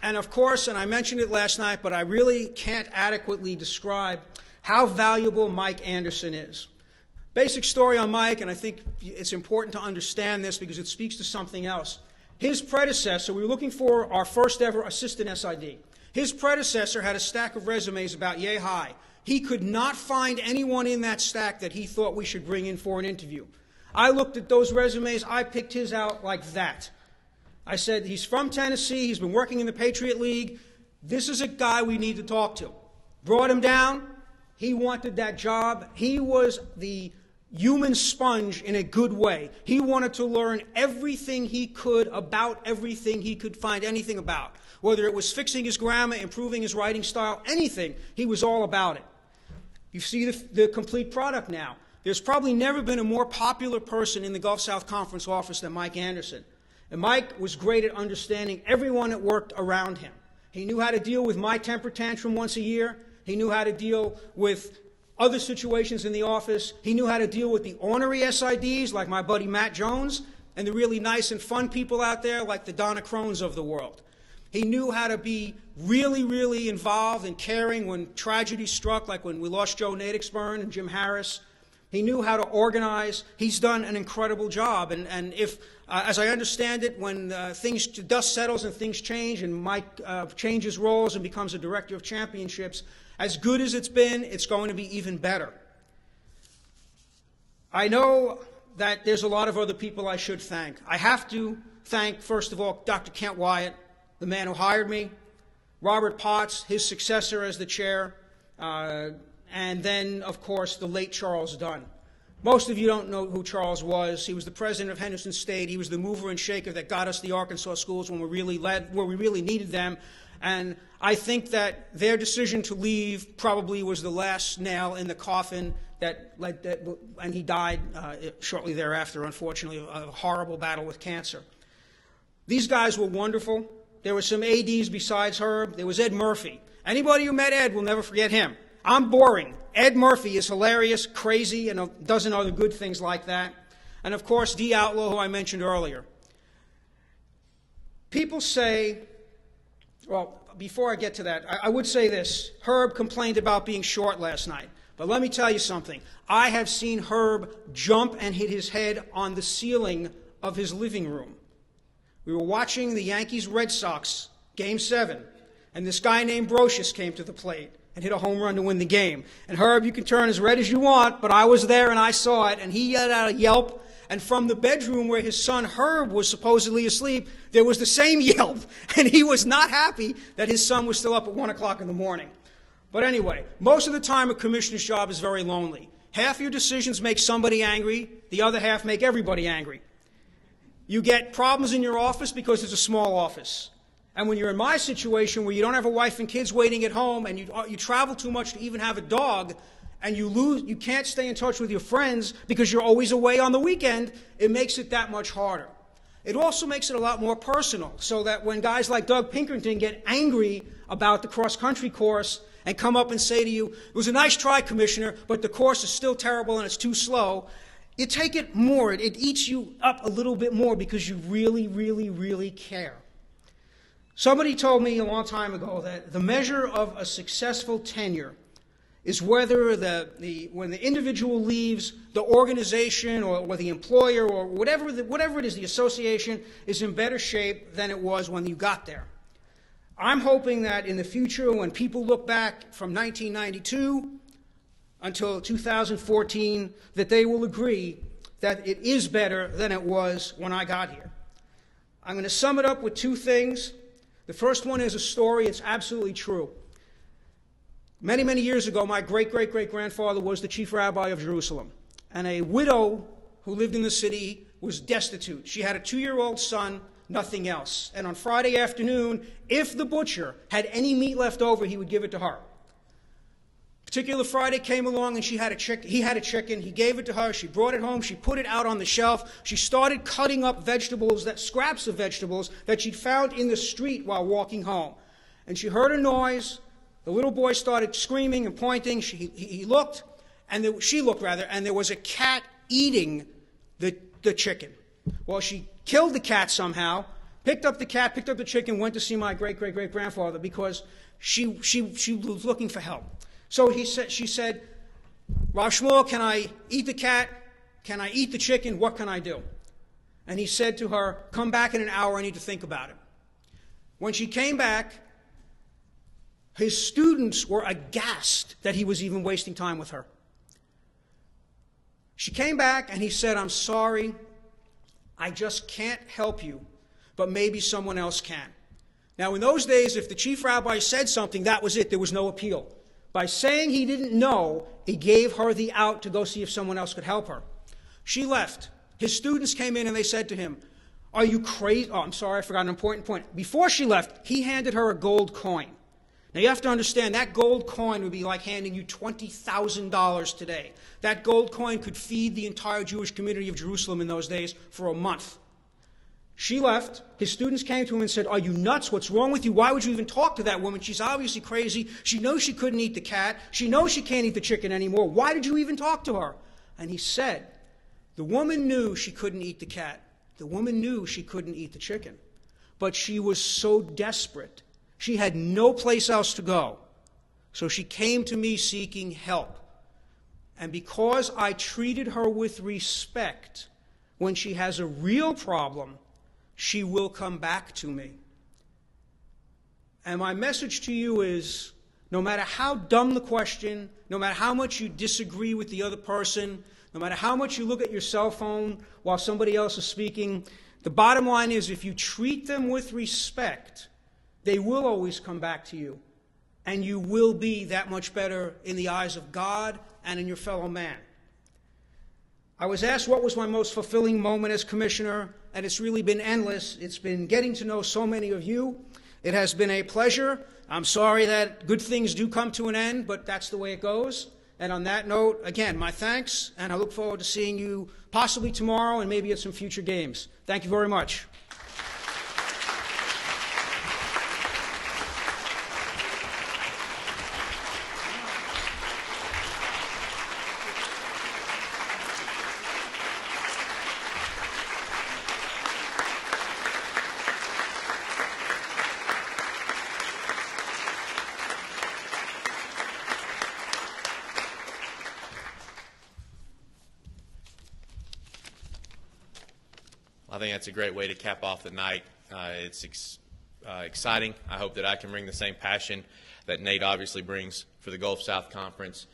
And of course, and I mentioned it last night, but I really can't adequately describe how valuable Mike Anderson is. Basic story on Mike, and I think it's important to understand this because it speaks to something else. His predecessor, we were looking for our first ever assistant SID. His predecessor had a stack of resumes about yay high. He could not find anyone in that stack that he thought we should bring in for an interview. I looked at those resumes. I picked his out like that. I said, he's from Tennessee. He's been working in the Patriot League. This is a guy we need to talk to. Brought him down. He wanted that job. He was the human sponge in a good way. He wanted to learn everything he could about everything he could find anything about. Whether it was fixing his grammar, improving his writing style, anything, he was all about it. You see the complete product now. There's probably never been a more popular person in the Gulf South Conference office than Mike Anderson. And Mike was great at understanding everyone that worked around him. He knew how to deal with my temper tantrum once a year. He knew how to deal with other situations in the office. He knew how to deal with the ornery SIDs like my buddy Matt Jones and the really nice and fun people out there like the Donna Crones of the world. He knew how to be really, really involved and caring when tragedy struck, like when we lost Joe Naticksburn and Jim Harris. He knew how to organize. He's done an incredible job. And if, as I understand it, when dust settles and things change and Mike changes roles and becomes a director of championships, as good as it's been, it's going to be even better. I know that there's a lot of other people I should thank. I have to thank, first of all, Dr. Kent Wyatt, the man who hired me, Robert Potts, his successor as the chair, and then, of course, the late Charles Dunn. Most of you don't know who Charles was. He was the president of Henderson State. He was the mover and shaker that got us the Arkansas schools when we really needed them. And I think that their decision to leave probably was the last nail in the coffin and he died shortly thereafter, unfortunately, a horrible battle with cancer. These guys were wonderful. There were some ADs besides Herb. There was Ed Murphy. Anybody who met Ed will never forget him. I'm boring. Ed Murphy is hilarious, crazy, and a dozen other good things like that. And, of course, Dee Outlaw, who I mentioned earlier. People say, well, before I get to that, I would say this. Herb complained about being short last night. But let me tell you something. I have seen Herb jump and hit his head on the ceiling of his living room. We were watching the Yankees-Red Sox, Game 7, and this guy named Brocious came to the plate and hit a home run to win the game. And Herb, you can turn as red as you want, but I was there and I saw it, and he let out a yelp, and from the bedroom where his son Herb was supposedly asleep, there was the same yelp, and he was not happy that his son was still up at 1 o'clock in the morning. But anyway, most of the time a commissioner's job is very lonely. Half your decisions make somebody angry, the other half make everybody angry. You get problems in your office because it's a small office. And when you're in my situation where you don't have a wife and kids waiting at home and you travel too much to even have a dog and you can't stay in touch with your friends because you're always away on the weekend, it makes it that much harder. It also makes it a lot more personal so that when guys like Doug Pinkerton get angry about the cross-country course and come up and say to you, it was a nice try, Commissioner, but the course is still terrible and it's too slow, you take it more. It eats you up a little bit more because you really, really, really care. Somebody told me a long time ago that the measure of a successful tenure is whether when the individual leaves, the organization or the employer or whatever it is, the association is in better shape than it was when you got there. I'm hoping that in the future, when people look back from 1992 until 2014, that they will agree that it is better than it was when I got here. I'm going to sum it up with two things. The first one is a story. It's absolutely true. Many, many years ago, my great-great-great-grandfather was the chief rabbi of Jerusalem. And a widow who lived in the city was destitute. She had a 2-year-old son, nothing else. And on Friday afternoon, if the butcher had any meat left over, he would give it to her. Particular Friday came along and he had a chicken. He gave it to her. She brought it home. She put it out on the shelf. She started cutting up scraps of vegetables that she'd found in the street while walking home. And she heard a noise. The little boy started screaming and pointing. She looked, and there was a cat eating the chicken. Well, she killed the cat somehow, picked up the cat, picked up the chicken, went to see my great-great-great-grandfather because she was looking for help. So she said, Rav Shmuel, can I eat the cat? Can I eat the chicken? What can I do? And he said to her, come back in an hour. I need to think about it. When she came back, His students were aghast that he was even wasting time with her. She came back and he said, "I'm sorry, I just can't help you, but maybe someone else can." Now, in those days, if the chief rabbi said something, that was it. There was no appeal. By saying he didn't know, he gave her the out to go see if someone else could help her. She left. His students came in and they said to him, "Are you crazy?" Oh, I'm sorry, I forgot an important point. Before she left, he handed her a gold coin. Now, you have to understand, that gold coin would be like handing you $20,000 today. That gold coin could feed the entire Jewish community of Jerusalem in those days for a month. She left. His students came to him and said, "Are you nuts? What's wrong with you? Why would you even talk to that woman? She's obviously crazy. She knows she couldn't eat the cat. She knows she can't eat the chicken anymore. Why did you even talk to her?" And he said, the woman knew she couldn't eat the cat. The woman knew she couldn't eat the chicken. But she was so desperate. She had no place else to go. So she came to me seeking help. And because I treated her with respect, when she has a real problem, she will come back to me. And my message to you is, no matter how dumb the question, no matter how much you disagree with the other person, no matter how much you look at your cell phone while somebody else is speaking, the bottom line is, if you treat them with respect, they will always come back to you. And you will be that much better in the eyes of God and in your fellow man. I was asked what was my most fulfilling moment as commissioner, and it's really been endless. It's been getting to know so many of you. It has been a pleasure. I'm sorry that good things do come to an end, but that's the way it goes. And on that note, again, my thanks, and I look forward to seeing you possibly tomorrow and maybe at some future games. Thank you very much.
I think that's a great way to cap off the night. It's exciting. I hope that I can bring the same passion that Nate obviously brings for the Gulf South Conference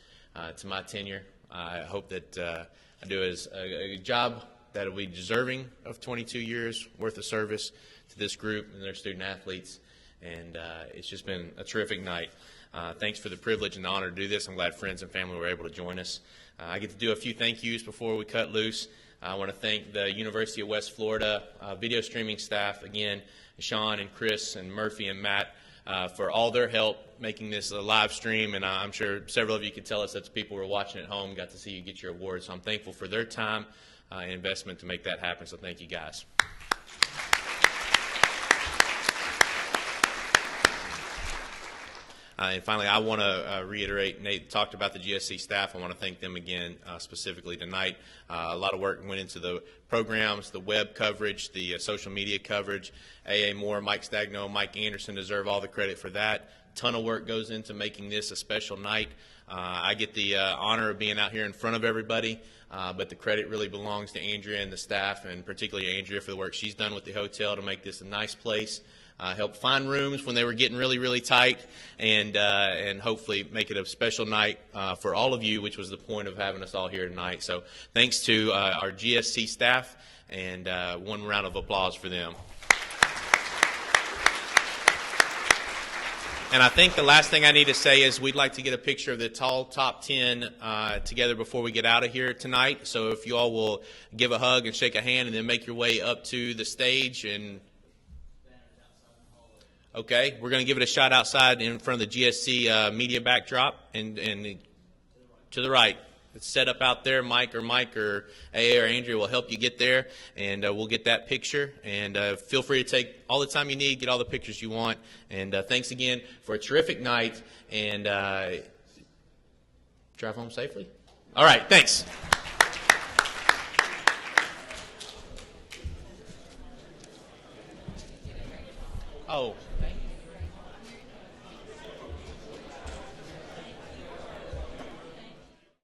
to my tenure. I hope that I do a job that will be deserving of 22 years worth of service to this group and their student athletes. And it's just been a terrific night. Thanks for the privilege and the honor to do this. I'm glad friends and family were able to join us. I get to do a few thank yous before we cut loose. I want to thank the University of West Florida video streaming staff, again, Sean and Chris and Murphy and Matt, for all their help making this a live stream. And I'm sure several of you could tell us that the people who were watching at home got to see you get your awards. So I'm thankful for their time and investment to make that happen. So thank you, guys. And finally, I want to reiterate, Nate talked about the GSC staff. I want to thank them again specifically tonight. A lot of work went into the programs, the web coverage, the social media coverage. A.A. Moore, Mike Stagno, Mike Anderson deserve all the credit for that. Ton of work goes into making this a special night. I get the honor of being out here in front of everybody, but the credit really belongs to Andrea and the staff, and particularly Andrea for the work she's done with the hotel to make this a nice place. Help find rooms when they were getting really, really tight, and hopefully make it a special night for all of you, which was the point of having us all here tonight. So thanks to our GSC staff, and one round of applause for them. And I think the last thing I need to say is we'd like to get a picture of the tall top 10 together before we get out of here tonight. So if you all will give a hug and shake a hand and then make your way up to the stage. And okay, we're going to give it a shot outside in front of the GSC media backdrop, and to the right. It's set up out there. Mike or AA or Andrea will help you get there, and we'll get that picture. And feel free to take all the time you need, get all the pictures you want. And thanks again for a terrific night, and drive home safely. All right, thanks. Oh.